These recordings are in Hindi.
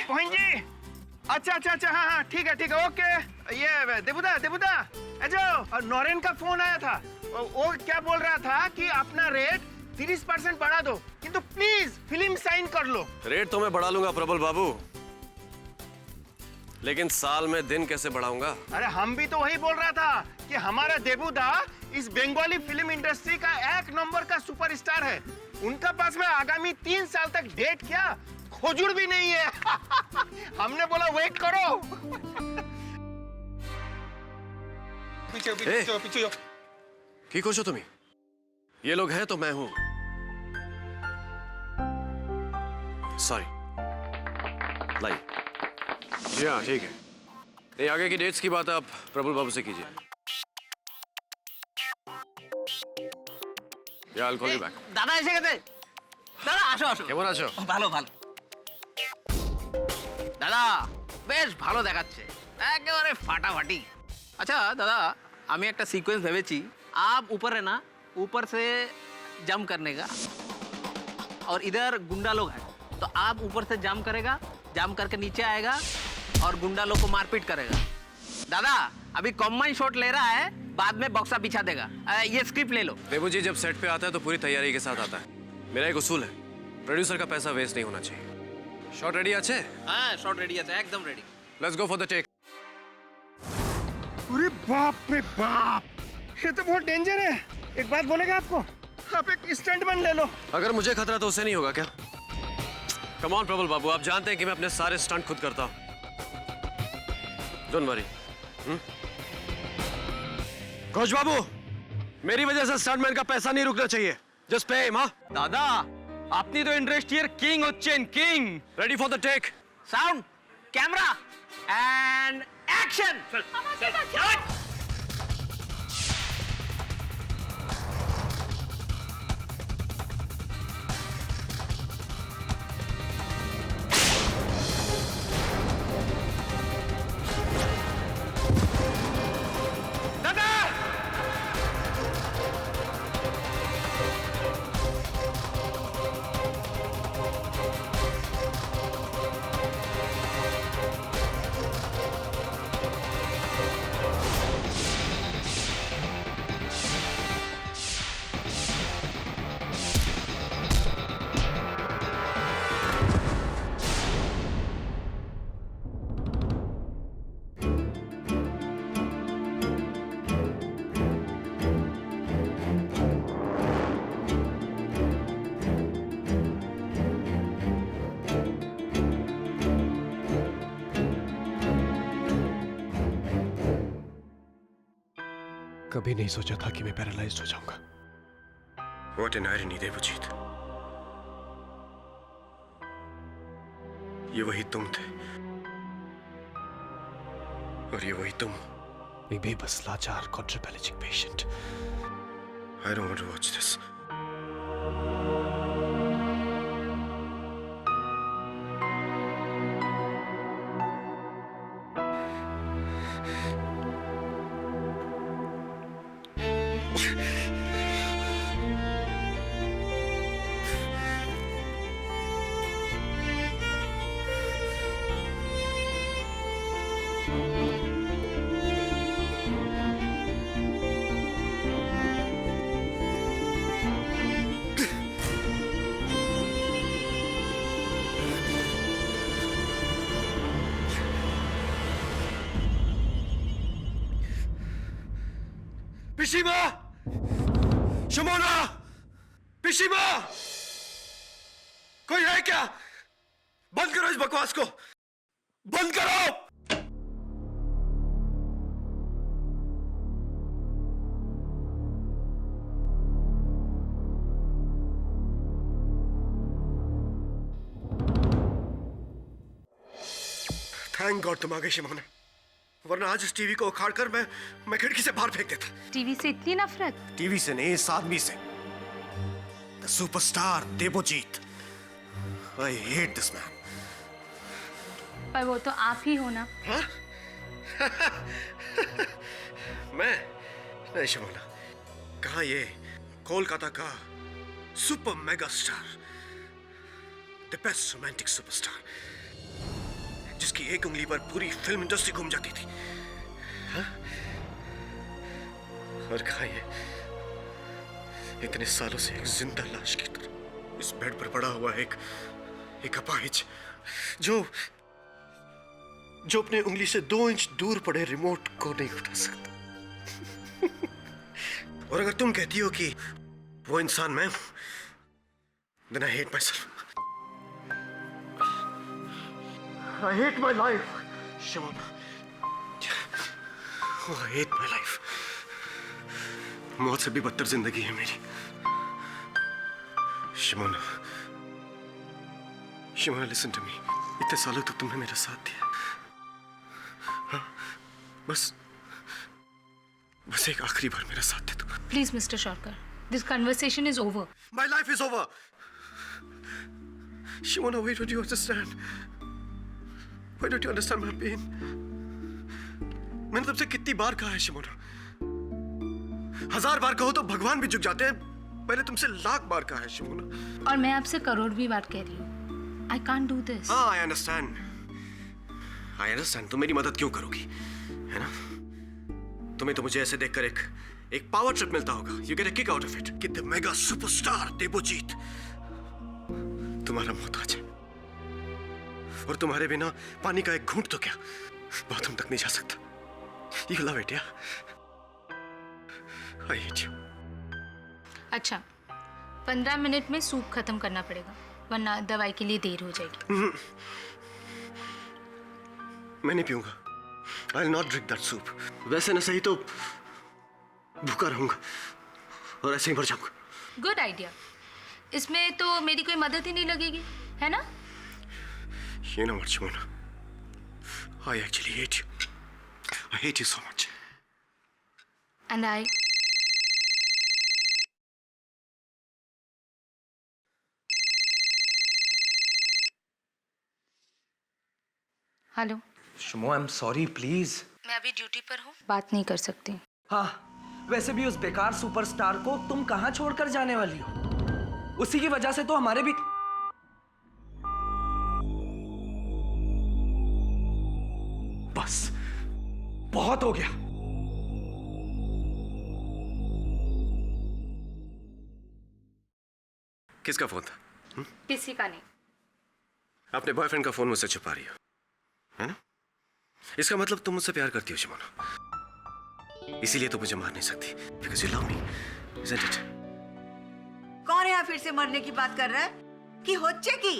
मोहन जी, अच्छा, हाँ, ठीक है, ओके। ये देबुदा, और नौरेन का फोन आया था। वो क्या बोल रहा था कि अपना रेट 30% बढ़ा दो, किंतु प्लीज फिल्म साइन कर लो। रेट तो मैं बढ़ा लूंगा प्रबल बाबू, लेकिन साल में दिन कैसे बढ़ाऊंगा? अरे हम भी तो वही बोल रहा था कि हमारा देबुदा इस बंगाली फिल्म इंडस्ट्री का 1 नंबर का सुपरस्टार है। उनका पास में आगामी 3 साल तक डेट क्या खोजुर भी नहीं है। हमने बोला वेट करो। पीछे जाओ। की खुश हो तुम्ही? ये लोग हैं तो मैं हूं। सॉरी। लाइए। जी हाँ, ठीक है। नहीं, आगे की डेट्स की बात आप प्रबल बाबू से कीजिए। या I'll call you back। দাদা এসে গেছে। দাদা আসো। কেমন আছো? ভালো। দাদা বেশ ভালো দেখাচ্ছে, একেবারে ফাটাফাটি। अच्छा दादा, আমি একটা সিকোয়েন্স ভেবেছি। आप ऊपर है ना, ऊपर से जंप करने का, और इधर गुंडा लोग हैं, तो आप ऊपर से जंप करेगा, जंप करके नीचे आएगा और गुंडा लोग को मारपीट करेगा। दादा अभी कॉम्बाइन शॉट ले रहा है, बाद में बॉक्सा बिछा देगा। ये स्क्रिप्ट ले लो। देबू जी जब सेट पे आता है तो पूरी तैयारी के साथ आता है। मेरा एक उसूल है, प्रोड्यूसर का पैसा वेस्ट नहीं होना चाहिए। शॉट रेडी আছে? हाँ शॉट रेडी है, एकदम ready. Let's go for the take. अरे बाप रे बाप, ये तो बहुत डेंजर है। एक बात बोलेगा आपको, आप एक स्टंटमैन ले लो। अगर मुझे खतरा तो उसे नहीं होगा क्या? कम ऑन प्रबल बाबू, आप जानते हैं कि मैं अपने सारे स्टंट खुद करता हूँ। Don't worry. घोष बाबू, मेरी वजह से स्टंटमैन का पैसा नहीं रुकना चाहिए। Just pay him. हाँ दादा আপনি তো ইন্ডাস্ট্রির কিং হচ্ছেন, king. Ready for the take. Sound, camera and action. कभी नहीं सोचा था कि मैं पैरालाइज्ड हो जाऊंगा। What an irony, Devjit. ये वही तुम थे और ये वही तुम। एक बेबस लाचार quadriplegic patient। I don't want to watch this। पिशीमा! शमोना! पिशीमा! कोई है क्या? बंद करो इस बकवास को! बंद करो! थैंक गॉड तुम आ गई शिमोना, वरना आज इस टीवी को उखाड़कर मैं खिड़की से बाहर फेंक देता। टीवी से इतनी नफरत? टीवी से नहीं, इस आदमी से। The superstar Devjeet. I hate this man. पर वो तो आप ही हो ना। हाँ? मैं नहीं शिमोना, कहाँ ये कोलकाता का super mega star, the best romantic superstar. जिसकी एक उंगली पर पूरी फिल्म इंडस्ट्री घूम जाती थी। हाँ? और कहा ये इतने सालों से एक जिंदा लाश की तरह इस बेड पर पड़ा हुआ एक अपाहिज जो अपने उंगली से 2 इंच दूर पड़े रिमोट को नहीं उठा सकता। और अगर तुम कहती हो कि वो इंसान मैं हूं, then I hate myself. I hate my life, Shimona. Oh, I hate my life. मौत से भी बदतर जिंदगी है मेरी। Simona, Simona, listen to me. इतने सालों तक तुमने मेरा साथ दिया। हाँ, बस एक आखिरी बार मेरा साथ दे दो। Please, Mr. Sharkar, this conversation is over. My life is over. Shimona, why don't you understand? Why don't you understand my pain? मैंने तुमसे कितनी बार कहा है शिमोना, 1000 बार कहो तो भगवान भी झुक जाते हैं। मैंने तुमसे लाख बार कहा है शिमोना। और मैं आपसे करोड़वीं बार कह रही हूँ, I can't do this. हाँ, I understand. तुम मेरी मदद क्यों करोगी, है ना? तुम्हें तो मुझे ऐसे देखकर एक पावर ट्रिप मिलता होगा। You get a kick out of it. कि the mega superstar देवजीत तुम्हारा मोहताज है, और तुम्हारे बिना पानी का एक घूंट तो क्या बाथरूम तक नहीं जा सकता। You love it, yeah? I hate you. अच्छा, 15 मिनट में सूप खत्म करना पड़ेगा, वरना दवाई के लिए देर हो जाएगी। मैं नहीं पीऊंगा। I'll not drink that soup. वैसे न सही तो भूखा रहूंगा और ऐसे ही मर जाऊंगा। Good idea. इसमें तो मेरी कोई मदद ही नहीं लगेगी, है ना? You know what, Shimona? I actually hate you. I hate you so much. And I... hello Shumo, I am sorry, please. मैं अभी ड्यूटी पर हूँ, बात नहीं कर सकती। हाँ, वैसे भी उस बेकार सुपरस्टार को तुम कहाँ छोड़कर जाने वाली हो? उसी की वजह से तो हमारे भी... बस बहुत हो गया। किसका फोन था? किसी का नहीं। अपने बॉयफ्रेंड का फोन मुझसे छुपा रही हो, है ना? इसका मतलब तुम मुझसे प्यार करती हो शिमोना, इसीलिए तुम मुझे मार नहीं सकती, because you love me, isn't it? कौन यहाँ फिर से मरने की बात कर रहा है? कि होच्छे की?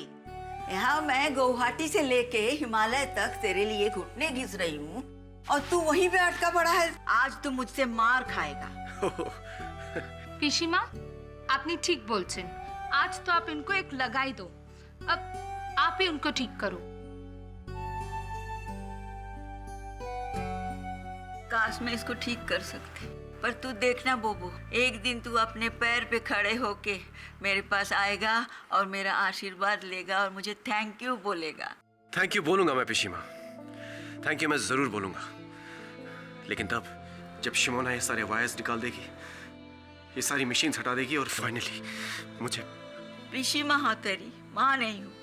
यहाँ मैं गुवाहाटी से लेके हिमालय तक तेरे लिए घुटने घिस रही हूँ और तू वहीं पे अटका पड़ा है। आज तू मुझसे मार खाएगा। पिशीमा, आपने ठीक बोलছেন। आज तो आप इनको एक लगाई दो, अब आप ही उनको ठीक करो। काश मैं इसको ठीक कर सकती, पर तू देखना बोबो, एक दिन तू अपने पैर पे खड़े होके मेरे पास आएगा और मेरा आशीर्वाद लेगा और मुझे थैंक यू बोलेगा। थैंक यू बोलूंगा मैं पिशीमा, थैंक यू मैं जरूर बोलूंगा, लेकिन तब जब शिमोना ये सारे वायर्स निकाल देगी, ये सारी मशीन्स हटा देगी और फाइनली मुझे... पिशीमा हाँ तेरी माँ नहीं हूँ।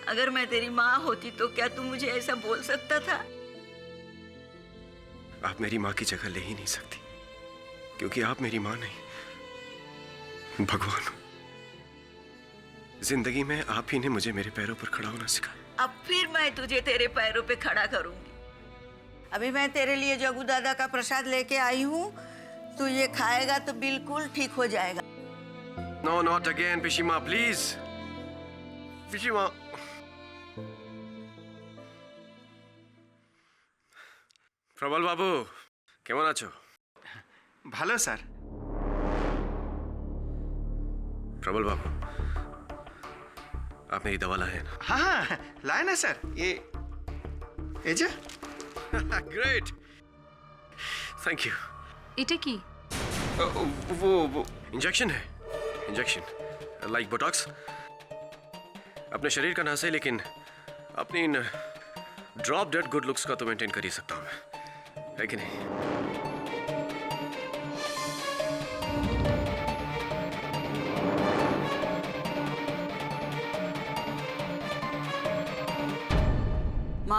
अगर मैं तेरी माँ होती तो क्या तू मुझे ऐसा बोल सकता था? आप मेरी माँ की जगह ले ही नहीं सकती, क्योंकि आप मेरी माँ नहीं, भगवान हो। जिंदगी में आप ही ने मुझे मेरे पैरों पर खड़ा होना सिखाया। अब फिर मैं तुझे तेरे पैरों पे खड़ा करूंगी। अभी मैं तेरे लिए जगू दादा का प्रसाद लेके आई हूँ, तू ये खाएगा तो बिल्कुल ठीक हो जाएगा। नो, नॉट अगेन पिशीमा, प्लीज पिशीमा। प्रबल बाबू, কেমন আছো? ভালো স্যার। प्रबल बाबू, आप मेरी दवा लाए हैं ना? हाँ हाँ लाए ना सर, ये जो ग्रेट, थैंक यू। এটা কি? वो इंजेक्शन है, इंजेक्शन लाइक बोटॉक्स। अपने शरीर का नाश है, लेकिन अपनी इन ड्रॉप डेड गुड लुक्स का तो मेंटेन कर ही सकता हूं मैं, है कि नहीं?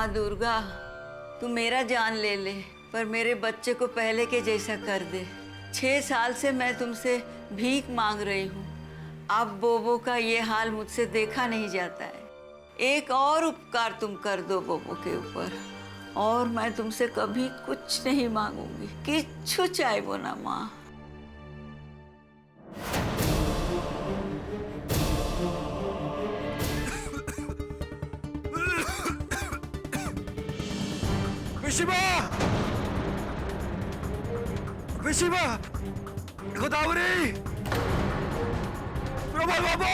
माँ दुर्गा, तू मेरा जान ले ले, पर मेरे बच्चे को पहले के जैसा कर दे। 6 साल से मैं तुमसे भीख मांग रही हूँ। अब बोबो का ये हाल मुझसे देखा नहीं जाता है। एक और उपकार तुम कर दो बोबो के ऊपर, और मैं तुमसे कभी कुछ नहीं मांगूंगी। किच्छु चाहबो ना माँ। विशिमा! विशिमा! गोदावरी! प्रभु बाबू!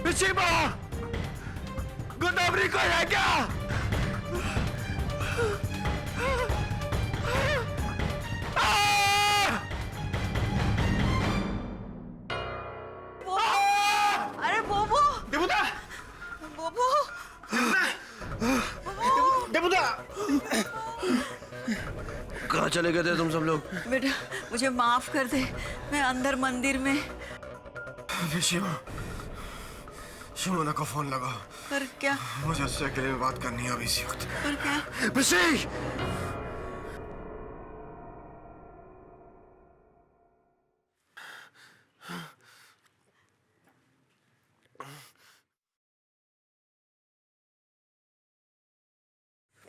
विशिमा! गोदावरी को है क्या? अरे बोबो, देवुदा, बोबो, देवुदा, कहाँ चले गए थे तुम सब लोग? बेटा मुझे माफ कर दे। मैं अंदर मंदिर में। विशिमा, शिमोना को फोन लगाओ। पर क्या? मुझे उससे अकेले में बात करनी है अभी इसी वक्त। पर क्या? विशी!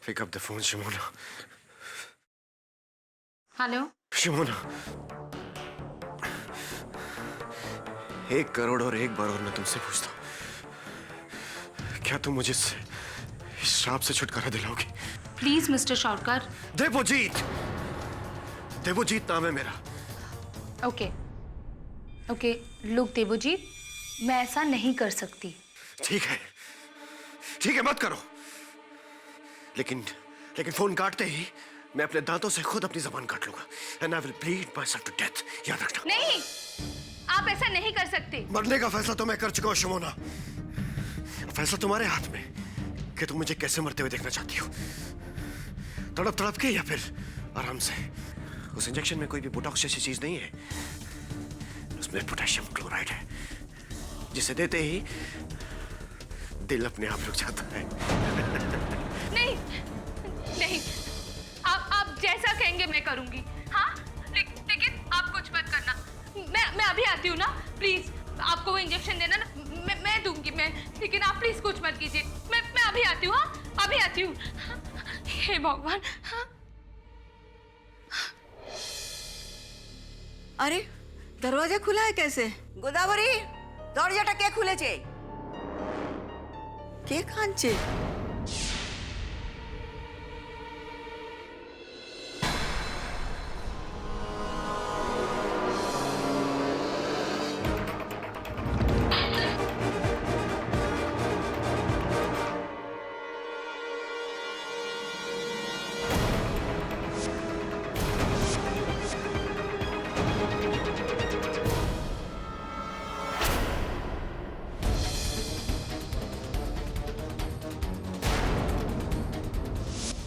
Pick up the phone, Shimona. Hello. Shimona. 1 crore और 1 बार और मैं तुमसे पूछता हूँ, क्या तुम मुझे इस श्राप से छुटकारा दिलाओगी? Please mister Shaurkar. देवजीत! देवजीत नाम है मेरा। ओके ओके, लुक देवजीत, मैं ऐसा नहीं कर सकती। ठीक है, मत करो। लेकिन फोन काटते ही मैं अपने दांतों से खुद अपनी जबान काट लूंगा। And I will bleed myself to death. याद रखना। नहीं, आप ऐसा नहीं कर सकते। मरने का फैसला तो मैं कर चुका हूँ शिमोना। फैसला तुम्हारे हाथ में कि तुम मुझे कैसे मरते हुए देखना चाहती हो, तड़प तड़प के या फिर आराम से। उस इंजेक्शन में कोई भी बोटॉक्स जैसी चीज नहीं है, उसमें पोटेशियम क्लोराइड है, जिसे देते ही दिल अपने आप रुक जाता है। नहीं नहीं, आप जैसा कहेंगे मैं करूंगी। हाँ, लेकिन आप कुछ मत करना। मैं अभी आती हूँ ना, प्लीज। आपको वो इंजेक्शन देना ना, मैं दूंगी मैं, लेकिन आप प्लीज कुछ मत कीजिए। मैं अभी आती हूँ। हाँ, अभी आती हूँ। हे भगवान। हाँ। अरे दरवाजा खुला है कैसे? गोदावरी, दरवाजाटा के खुलेছে? के কাঁদছে?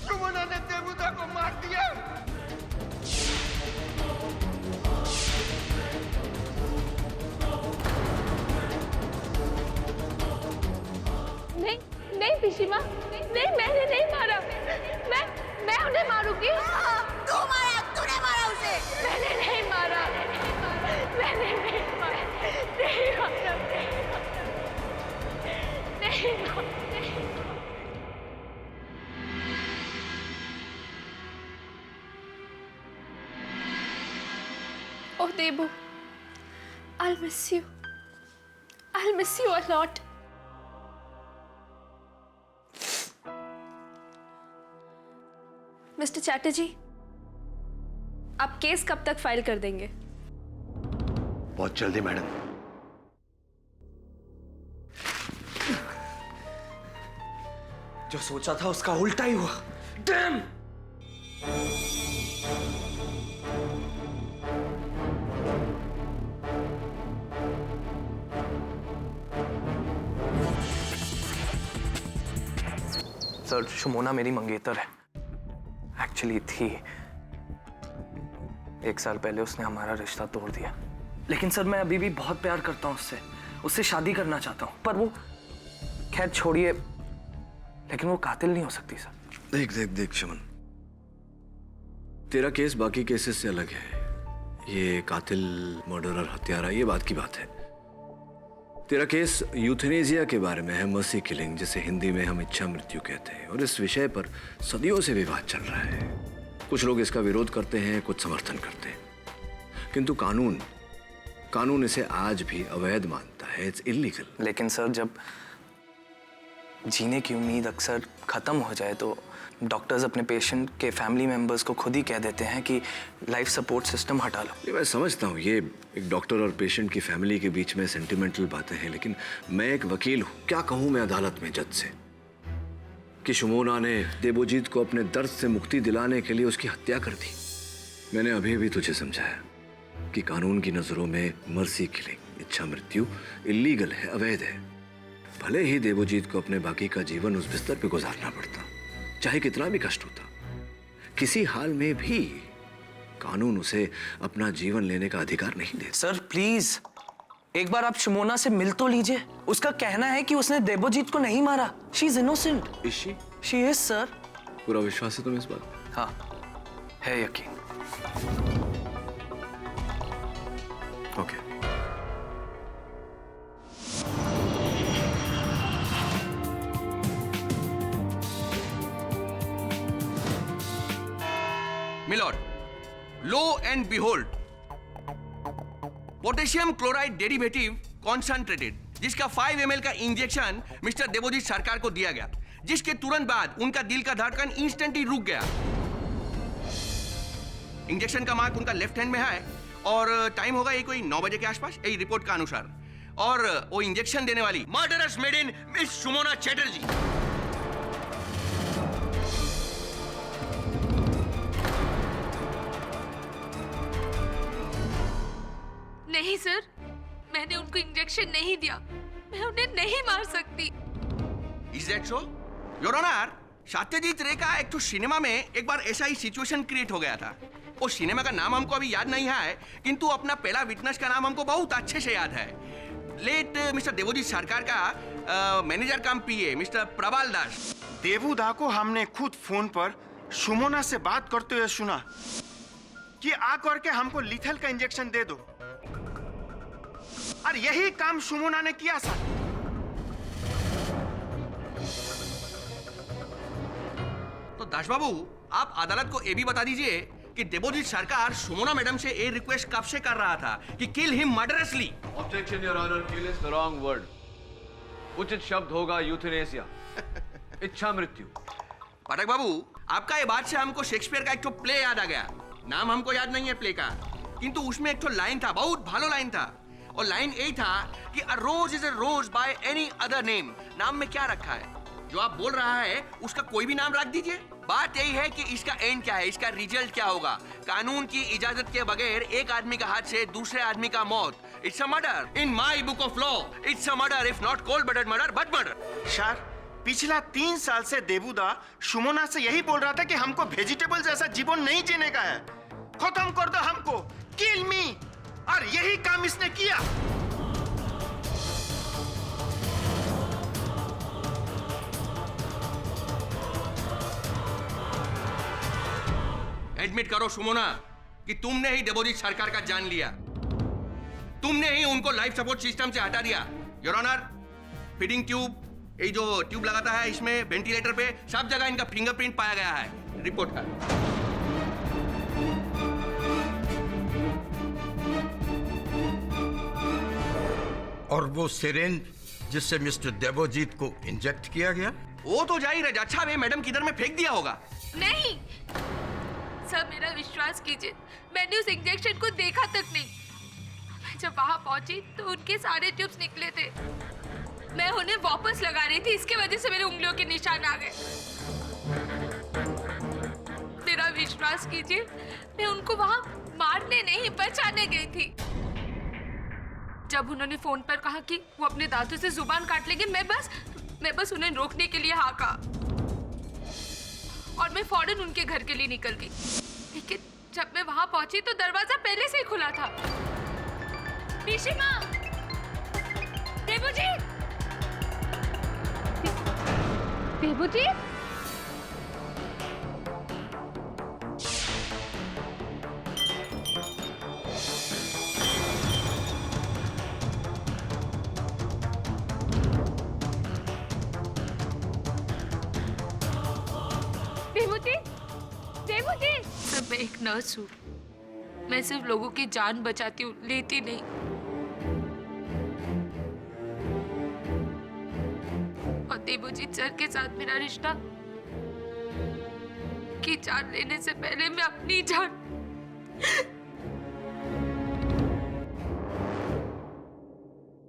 सुमना ने देवुदा को मार दिया। नहीं नहीं पिशीमा, नहीं, मैंने नहीं मारा। मैं उन्हें मारूंगी। तू मारा, तूने मारा उसे। मैंने नहीं मारा। मैंने नहीं मारा। नहीं मारा। नहीं मारा। Oh, Debu, I'll miss you. I'll miss you a lot. Mister Chatterjee, आप केस कब तक फाइल कर देंगे? बहुत जल्दी मैडम। जो सोचा था उसका उल्टा ही हुआ। डैम! सर, शुमोना मेरी मंगेतर है। एक्चुअली थी। 1 साल पहले उसने हमारा रिश्ता तोड़ दिया। लेकिन सर मैं अभी भी बहुत प्यार करता हूँ उससे शादी करना चाहता हूँ। पर वो, खैर छोड़िए, लेकिन वो कातिल नहीं हो सकती सर। देख शमन, तेरा केस बाकी केसेस से अलग है। ये कातिल, मर्डरर, हत्यारा, ये बात की बात है। तेरा केस यूथेनेसिया के बारे में है, मर्सी किलिंग, जिसे हिंदी में हम इच्छा मृत्यु कहते हैं। और इस विषय पर सदियों से विवाद चल रहा है। कुछ लोग इसका विरोध करते हैं, कुछ समर्थन करते हैं, किंतु कानून इसे आज भी अवैध मानता है। It's illegal. लेकिन सर जब जीने की उम्मीद अक्सर ख़त्म हो जाए तो डॉक्टर्स अपने पेशेंट के फैमिली मेंबर्स को खुद ही कह देते हैं कि लाइफ सपोर्ट सिस्टम हटा लो। ये मैं समझता हूँ, ये एक डॉक्टर और पेशेंट की फैमिली के बीच में सेंटिमेंटल बातें हैं, लेकिन मैं एक वकील हूँ। क्या कहूँ मैं अदालत में जज से कि शुमोना ने देवोजीत को अपने दर्द से मुक्ति दिलाने के लिए उसकी हत्या कर दी। मैंने अभी भी तुझे समझाया कि कानून की नज़रों में मर्सी किलिंग, इच्छा मृत्यु, इलीगल है, अवैध है। भले ही देवोजीत को अपने बाकी का जीवन उस बिस्तर पे गुजारना पड़ता, चाहे कितना भी कष्ट होता, किसी हाल में भी कानून उसे अपना जीवन लेने का अधिकार नहीं देता। सर प्लीज एक बार आप शुमोना से मिल तो लीजिए। उसका कहना है कि उसने देवोजीत को नहीं मारा। She is innocent. She is sir. पूरा विश्वास है तुम्हें इस बात? हाँ, है यकीन। Okay. Milord, lo and behold, potassium chloride derivative concentrated, जिसका 5 ml का इंजेक्शन मिस्टर देवोजीत सरकार को दिया गया, जिसके तुरंत बाद उनका दिल का धड़कन इंस्टेंटली रुक गया। इंजेक्शन का मार्क उनका लेफ्ट हैंड में है और टाइम होगा ये कोई 9 बजे के आसपास, यही रिपोर्ट का अनुसार। और वो इंजेक्शन देने वाली murderous made in miss Shumona Chatterjee. नहीं सर, मैंने उनको इंजेक्शन नहीं दिया। मैं उन्हें नहीं मार सकती। Is that so? Your Honor, Satyajit रे का एक तो सिनेमा में एक बार ऐसा ही सिचुएशन क्रिएट हो गया था। वो सिनेमा का नाम हमको अभी याद नहीं है, किंतु अपना पहला विटनेस का नाम हमको बहुत अच्छे से याद है। लेट मिस्टर देवोजीत सरकार का मैनेजर कम पीए मिस्टर प्रबाल दास। देवूदा को हमने खुद फोन पर शुमोना से बात करते हुए सुना कि आ करके हमको लिथल का इंजेक्शन दे दो, और यही काम शुमोना ने किया सर। तो दास बाबू, आप अदालत को ये भी बता दीजिए कि देवोजीत सरकार शुमोना मैडम से ये रिक्वेस्ट कब से कर रहा था कि kill him murderously. Objection your honour, kill is the wrong word. उचित शब्द होगा यूथेनेसिया, इच्छा मृत्यु। पाठक बाबू, आपका ये बात से हमको शेक्सपियर का एक तो प्ले याद आ गया। नाम हमको याद नहीं है प्ले का, किंतु उसमें एक तो लाइन था, बहुत भालो लाइन था। और लाइन यही था कि a rose is a rose by any other name. नाम में क्या रखा है? जो आप बोल रहा है उसका कोई भी नाम रख दीजिए। बात यही है कि इसका एंड क्या है, इसका रिजल्ट क्या होगा। कानून की इजाजत के बगैर एक आदमी का हाथ से दूसरे आदमी का मौत, it's a murder. In my book of law it's a murder, if not cold blooded murder but murder. Sir, पिछला 3 साल से देवूदा शुमोना से यही बोल रहा था कि हमको वेजिटेबल जैसा जीवन नहीं जीने का है, खत्म कर दो हमको, किल मी, और यही काम इसने किया। एडमिट करो शुमोना कि तुमने ही देवोजीत सरकार का जान लिया, तुमने ही उनको लाइफ सपोर्ट सिस्टम से हटा दिया। योर ऑनर, फीडिंग ट्यूब, ये जो ट्यूब लगाता है इसमें, वेंटिलेटर पे, सब जगह इनका फिंगरप्रिंट पाया गया है रिपोर्ट का। और वो सिरेंज जिससे मिस्टर देवोजीत को इंजेक्ट किया गया, वो तो जाहिर है अच्छा वे मैडम किधर में फेंक दिया होगा। नहीं सर, मेरा विश्वास कीजिए, मैंने उस इंजेक्शन को देखा तक नहीं। मैं जब वहां पहुंची तो उनके सारे ट्यूब्स निकले थे। मैं उन्हें वापस लगा रही थी, इसके वजह से मेरे उंगलियों के निशान आ गए। मेरा विश्वास कीजिए, मैं उनको वहां मारने नहीं बचाने गई थी। जब उन्होंने फोन पर कहा कि वो अपने दांतों से जुबान काट लेंगे, मैं बस उन्हें रोकने के लिए हाँ कहा और मैं फौरन उनके घर के लिए निकल गई। लेकिन जब मैं वहां पहुंची तो दरवाजा पहले से ही खुला था। पिशीमा, देवजीत, देवजीत, सर मैं एक नर्स हूँ, मैं सिर्फ लोगों की जान बचाती हूँ, लेती नहीं। और देवजीत सर के साथ मेरा रिश्ता की जान लेने से पहले मैं अपनी जान।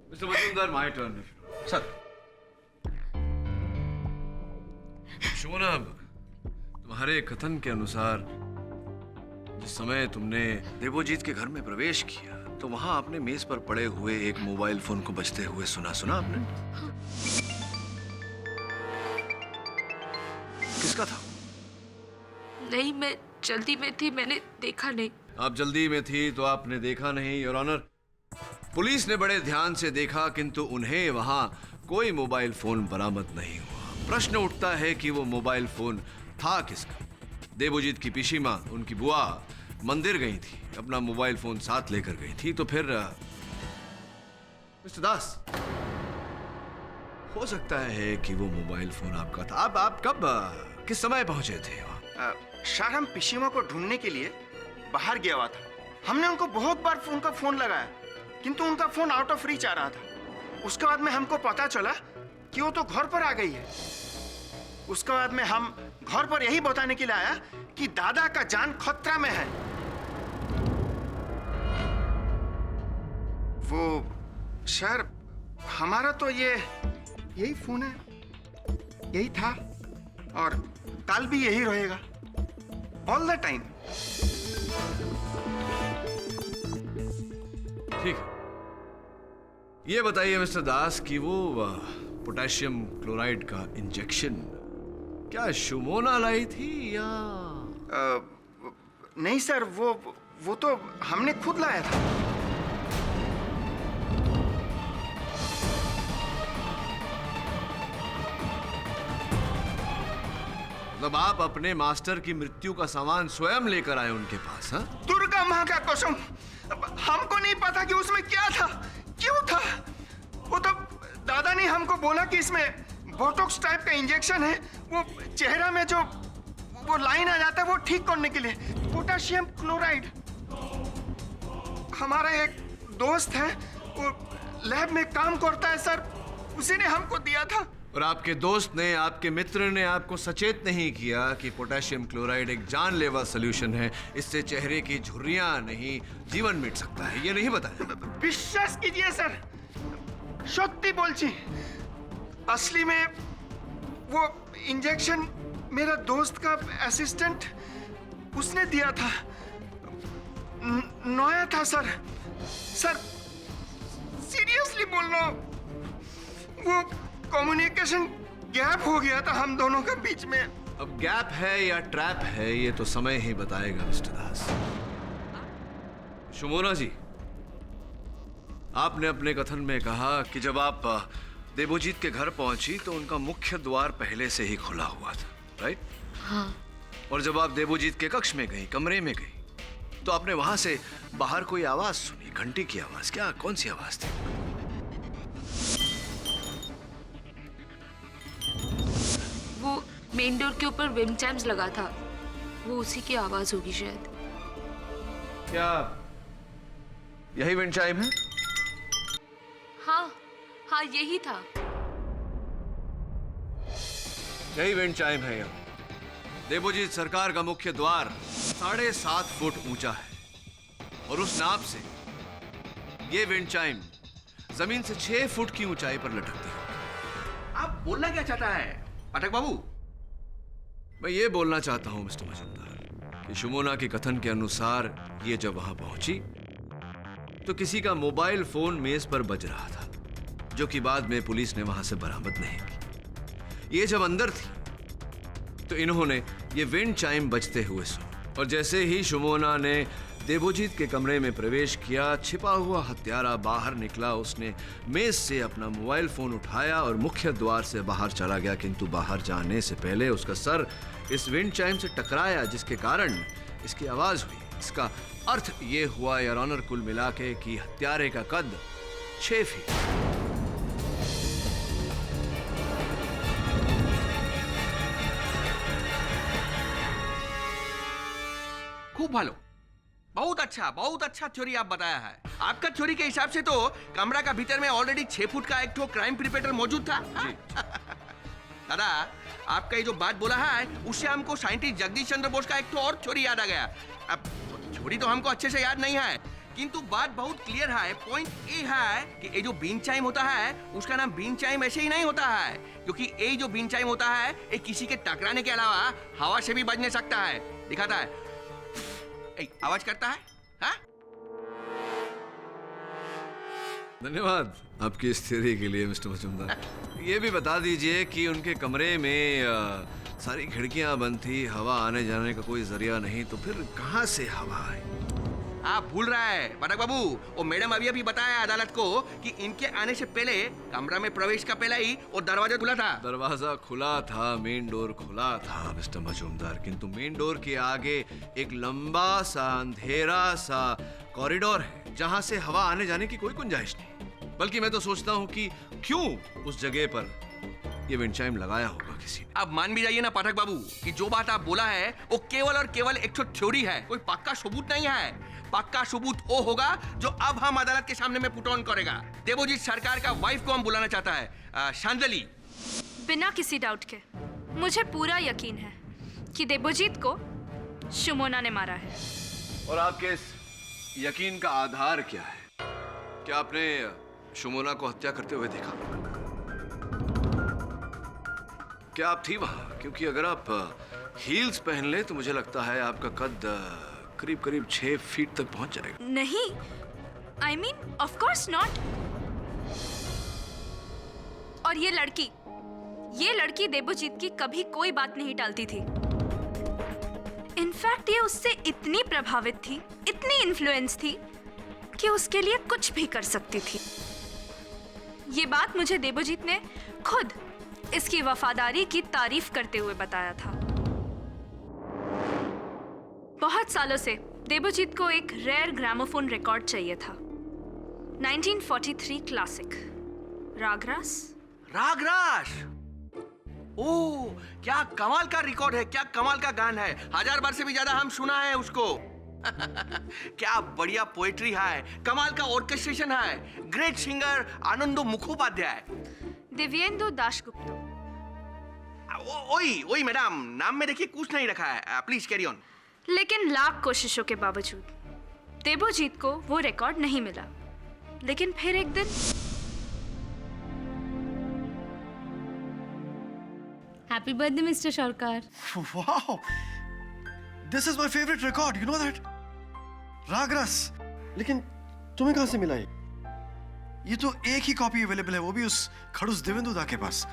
Mister Majumdar, my turn. Sir Shona, तुम्हारे कथन के अनुसार जिस समय तुमने देवोजीत के घर में प्रवेश किया तो वहां आपने मेज पर पड़े हुए एक मोबाइल फोन को बजते हुए सुना आपने? किसका था? नहीं, मैं जल्दी में थी, मैंने देखा नहीं। आप जल्दी में थी तो आपने देखा नहीं, योर ऑनर। पुलिस ने बड़े ध्यान से देखा किंतु उन्हें वहां कोई मोबाइल फोन बरामद नहीं हुआ। प्रश्न उठता है कि वो मोबाइल फोन था किसका? देवोजीत की पिशीमा, उनकी बुआ, मंदिर गई थी, अपना मोबाइल फोन साथ लेकर गई थी, तो फिर मिस्टर दास, हो सकता है कि वो मोबाइल फोन आपका था। आप कब किस समय पहुंचे थे वहां? सर हम पिशीमा को ढूंढने के लिए बाहर गया हुआ था। हमने उनको बहुत बार उनका फोन लगाया किंतु उनका फोन आउट ऑफ रीच आ रहा था। उसके बाद में हमको पता चला कि वो तो घर पर आ गई है। उसके बाद में हम घर पर यही बताने के लिए आया कि दादा का जान खतरा में है। वो सर हमारा तो यही फोन है, यही था और कल भी यही रहेगा, ऑल द टाइम। ठीक है, ये बताइए मिस्टर दास कि वो पोटेशियम क्लोराइड का इंजेक्शन क्या शुमोना लाई थी या? नहीं सर, वो तो हमने खुद लाया था। मतलब आप अपने मास्टर की मृत्यु का सामान स्वयं लेकर आए उनके पास? हाँ? दुर्गा माँ का कसम, हमको नहीं पता कि उसमें क्या था, क्यों था। वो तो दादा ने हमको बोला कि इसमें बोटॉक्स टाइप का इंजेक्शन है, वो चेहरा में जो वो लाइन आ जाता है वो ठीक करने के लिए। Potassium chloride. हमारा एक दोस्त है, वो लैब में काम करता है सर, उसी ने हमको दिया था। और आपके दोस्त ने, आपके मित्र ने आपको सचेत नहीं किया कि पोटेशियम क्लोराइड एक जानलेवा सॉल्यूशन है, इससे चेहरे की झुर्रियां नहीं जीवन मिट सकता है, ये नहीं बताया? विश्वास कीजिए सर, सत्य बोलছি, असली में वो इंजेक्शन मेरा दोस्त का असिस्टेंट उसने दिया था। नया था सर। सर सीरियसली बोल रहा हूं, वो कम्युनिकेशन गैप हो गया था हम दोनों के बीच में। अब गैप है या ट्रैप है ये तो समय ही बताएगा मिस्टर दास। शुमोना जी, आपने अपने कथन में कहा कि जब आप देवोजीत के घर पहुंची तो उनका मुख्य द्वार पहले से ही खुला हुआ था, राइट? हाँ। और जब आप देवोजीत के कक्ष में गई, कमरे में गई, तो आपने वहां से बाहर कोई आवाज सुनी, घंटी की आवाज। क्या, कौन सी आवाज थी? वो मेन डोर के ऊपर विम चैम्स लगा था, वो उसी की आवाज होगी शायद। क्या यही विंड चाइम है? हाँ यही था। यही विंड चाइम है यहाँ। देवोजीत सरकार का मुख्य द्वार 7.5 फुट ऊंचा है और उस नाप से ये विंड चाइम जमीन से 6 फुट की ऊंचाई पर लटकती है। आप बोलना क्या चाहता है पाठक बाबू? मैं ये बोलना चाहता हूं मिस्टर मजुमदार कि शुमोना के कथन के अनुसार ये जब वहां पहुंची तो किसी का मोबाइल फोन मेज पर बज रहा था, जो कि बाद में पुलिस ने वहां से बरामद नहीं की। ये जब अंदर थी तो इन्होंने ये विंड चाइम बजते हुए सुना और जैसे ही शुमोना ने देवोजीत के कमरे में प्रवेश किया। छिपा हुआ हत्यारा बाहर निकला। उसने मेज से अपना मोबाइल फोन उठाया और मुख्य द्वार से बाहर चला गया, किंतु बाहर जाने से पहले उसका सर इस विंड चाइम से टकराया, जिसके कारण इसकी आवाज हुई। इसका अर्थ ये हुआ योर ऑनर, कुल मिला के कि हत्यारे का कद 6 फीट। खूब भालो, बहुत अच्छा थ्योरी आप बताया है। आपका थ्योरी के हिसाब से तो कमरा का भीतर में ऑलरेडी 6 फुट का एक क्राइम प्रिपेटर मौजूद था। दादा, आपका ये जो बात बोला है उससे हमको साइंटिस्ट जगदीश चंद्र बोस का एक और थ्योरी याद आ गया। अब थ्योरी तो हमको अच्छे से याद नहीं है, किंतु बात बहुत क्लियर है। पॉइंट ये है कि ये जो बीन चाइम होता है उसका नाम बीन चाइम ऐसे ही नहीं होता है, क्योंकि ये जो बीन चाइम होता है ये किसी के टकराने के अलावा हवा से भी बज नहीं सकता है। दिखाता है, आवाज करता है। हाँ? धन्यवाद आपकी इस थ्योरी के लिए मिस्टर मजूमदार। ये भी बता दीजिए कि उनके कमरे में सारी खिड़कियां बंद थी, हवा आने जाने का कोई जरिया नहीं, तो फिर कहां से हवा आई? आप भूल रहा है पटक बाबू, वो मैडम अभी बताया अदालत को कि इनके आने से पहले कमरा में प्रवेश का पहले ही वो दरवाजा खुला था। दरवाजा खुला था, मेन डोर खुला था मिस्टर मजूमदार, किंतु मेन डोर के आगे एक लंबा सा अंधेरा सा कॉरिडोर है जहां से हवा आने जाने की कोई गुंजाइश नहीं। बल्कि मैं तो सोचता हूं कि क्यों उस जगह पर ये विंड चाइम लगाया होगा किसी ने। अब मान भी जाइए ना पाठक बाबू कि जो बात आप बोला है वो केवल और केवल एक थ्योरी है, कोई पक्का सबूत नहीं है। पक्का सबूत वो होगा जो अब हम अदालत के सामने में पुट ऑन करेगा। देवोजीत सरकार का वाइफ को हम बुलाना चाहता है, शांदली। बिना किसी डाउट के मुझे पूरा यकीन है कि देवोजीत को शुमोना ने मारा है। और आपके इस यकीन का आधार क्या है? क्या आपने शुमोना को हत्या करते हुए देखा? क्या आप थी वहां? क्योंकि अगर आप हील्स पहन ले तो मुझे लगता है आपका कद करीब करीब 6 फीट तक पहुंच जाएगा। नहीं, I mean, of course not. और ये लड़की देवोजीत की कभी कोई बात नहीं टालती थी। इनफैक्ट ये उससे इतनी प्रभावित थी, इतनी इन्फ्लुएंस थी कि उसके लिए कुछ भी कर सकती थी। ये बात मुझे देवोजीत ने खुद इसकी वफादारी की तारीफ करते हुए बताया था। बहुत सालों से देवोजीत को एक रेयर ग्रामोफोन रिकॉर्ड चाहिए था। 1943 क्लासिक रागरास। ओह, क्या कमाल का रिकॉर्ड है, क्या कमाल का गान है। 1000 बार से भी ज्यादा हम सुना है उसको। क्या बढ़िया पोएट्री है, कमाल का ऑर्केस्ट्रेशन है। Great singer Anando Mukhopadhyay. दिव्येंदु दाशगुप्ता। ओई मैडम, नाम में देखिए कुछ नहीं रखा है। Please carry on. लेकिन लाख कोशिशों के बावजूद देवोजीत को वो रिकॉर्ड नहीं मिला। लेकिन फिर एक दिन हैप्पी बर्थडे मिस्टर सरकार। Wow, this is my favorite record. You know that? रागरस। लेकिन तुम्हें कहां से मिला ये तो एक ही कॉपी अवेलेबल है, वो भी उस खड़ूस देवेंदु दा के पास।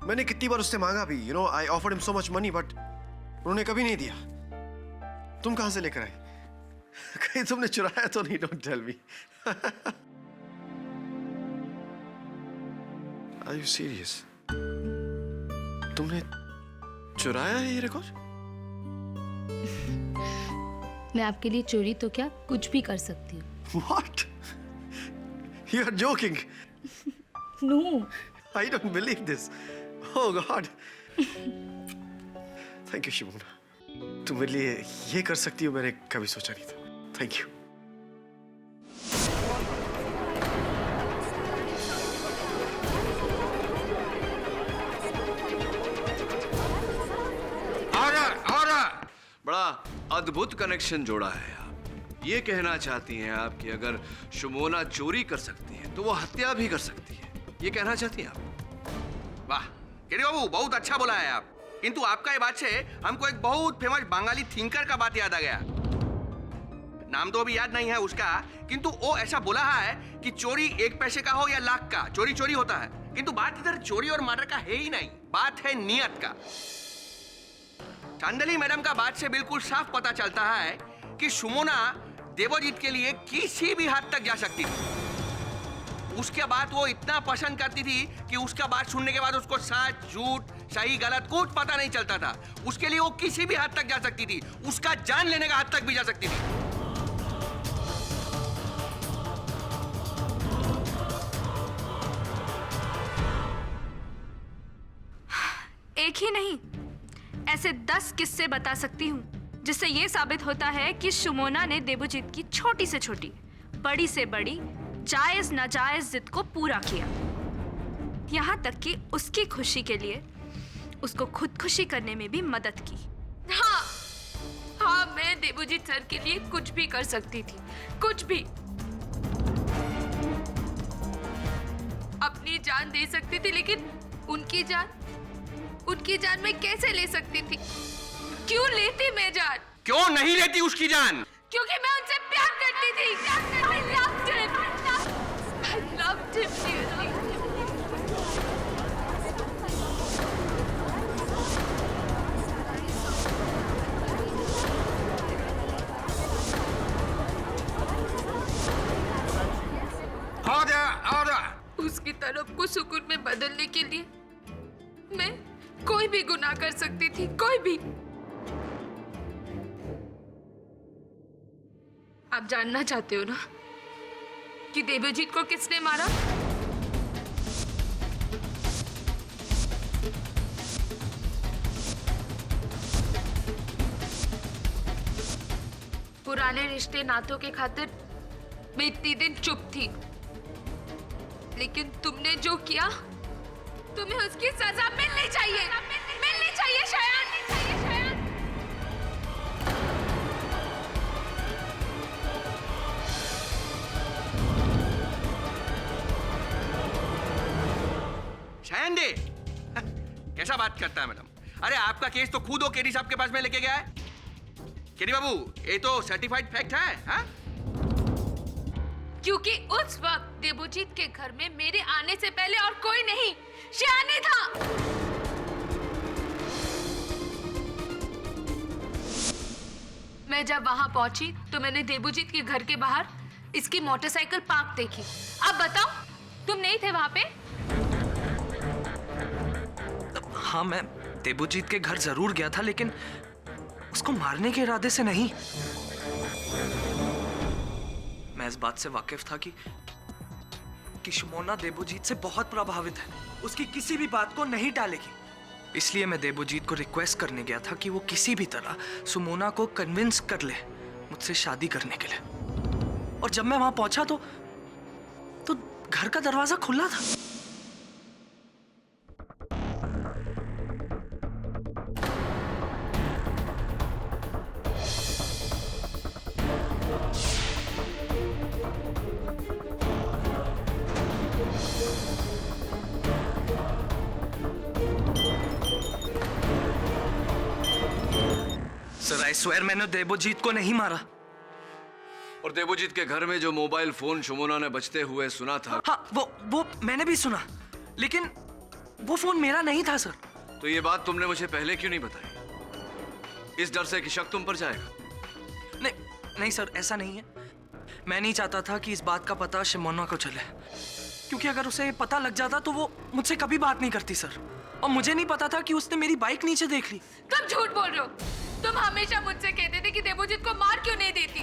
मैंने कितनी बार उससे मांगा भी, you know, I offered him so much money, but उन्होंने कभी नहीं दिया। तुम कहां से लेकर आए? कहीं तुमने चुराया तो नहीं? Don't tell me. Are you serious? तुमने चुराया है ये रिकॉर्ड? मैं आपके लिए चोरी तो क्या कुछ भी कर सकती हूँ। What? You are joking. No. I don't believe this. Oh God. Thank you, Simona. तुम मेरे लिए ये कर सकती हो, मैंने कभी सोचा नहीं था। Thank you. बड़ा अद्भुत कनेक्शन जोड़ा है आप। ये कहना चाहती हैं आप कि अगर शुमोना चोरी कर सकती है तो वो हत्या भी कर सकती है, ये कहना चाहती हैं आप? वाह केरी बाबू, बहुत अच्छा बोला है आप। किंतु आपका ये बात से हमको एक बहुत फेमस बंगाली थिंकर का बात याद आ गया। नाम तो अभी याद नहीं है उसका, किंतु वो ऐसा बोला है कि चोरी 1 पैसे का हो या लाख का, चोरी चोरी होता है। किंतु बात इधर चोरी और मर्डर का है ही नहीं, बात है नियत का। चांदली मैडम का बात से बिल्कुल साफ पता चलता है कि सुमोना देवजीत के लिए किसी भी हद तक जा सकती थी। उसके बाद वो इतना पसंद करती थी कि उसका बात सुनने के बाद उसको सच झूठ सही गलत कुछ पता नहीं चलता था। उसके लिए वो किसी भी हद तक जा सकती थी, उसका जान लेने का हद तक भी जा सकती थी। एक ही नहीं, ऐसे 10 किस्से बता सकती हूँ जिससे ये साबित होता है कि सुमोना ने देवजीत की छोटी से छोटी, बड़ी से बड़ी, जायज नाजायज जिद को पूरा किया। यहाँ तक कि उसकी खुशी के लिए उसको खुदकुशी करने में भी मदद की। हाँ, मैं देवजीत सर के लिए कुछ भी कर सकती थी, कुछ भी। अपनी जान दे सकती थी, लेकिन उनकी जान मैं कैसे ले सकती थी? क्यों लेती मैं जान? क्यों नहीं लेती उसकी जान? क्योंकि मैं उनसे प्यार करती थी। I loved him. I loved him dearly. उसकी तरफ को सुकून में बदलने के लिए मैं कोई भी गुनाह कर सकती थी, कोई भी। आप जानना चाहते हो ना कि देवजीत को किसने मारा? पुराने रिश्ते नातों के खातिर मैं इतनी दिन चुप थी, लेकिन तुमने जो किया, तुम्हें उसकी सजा मिलनी चाहिए, मिलनी चाहिए शयान। शयान दे कैसा बात करता है मैडम? अरे आपका केस तो खुद वो केडी साहब के पास में लेके गया है। केडी बाबू, ये तो सर्टिफाइड फैक्ट है, हाँ? क्योंकि उस वक्त देवजीत के घर में मेरे आने से पहले और कोई नहीं, शयान था। मैं जब वहां पहुंची तो मैंने देवजीत के घर के बाहर इसकी मोटरसाइकिल पार्क देखी। अब बताओ, तुम नहीं थे वहां पे? हाँ, मैं देवजीत के घर जरूर गया था, लेकिन उसको मारने के इरादे से नहीं। मैं इस बात से वाकिफ था कि सुमोना देवजीत से बहुत प्रभावित है, उसकी किसी भी बात को नहीं टालेगी। इसलिए मैं देवजीत को रिक्वेस्ट करने गया था कि वो किसी भी तरह सुमोना को कन्विंस कर ले मुझसे शादी करने के लिए। और जब मैं वहां पहुंचा तो घर का दरवाजा खुला था। सर, आई स्वेयर मैंने देवजीत को नहीं मारा। और देवजीत के घर में जो मोबाइल फोन सुमोना ने बजते हुए सुना था, हाँ, वो मैंने भी सुना, लेकिन वो फोन मेरा नहीं था सर। तो ये बात तुमने मुझे पहले क्यों नहीं बताई? इस डर से कि शक तुम पर जाएगा? नहीं सर, ऐसा नहीं है। मैं नहीं चाहता था कि इस बात का पता सुमोना को चले, क्योंकि अगर उसे पता लग जाता तो वो मुझसे कभी बात नहीं करती सर। और मुझे नहीं पता था कि उसने मेरी बाइक नीचे देख ली। तुम झूठ बोल रहे हो। तुम हमेशा मुझसे कहते थे कि देवजीत को मार क्यों नहीं देती।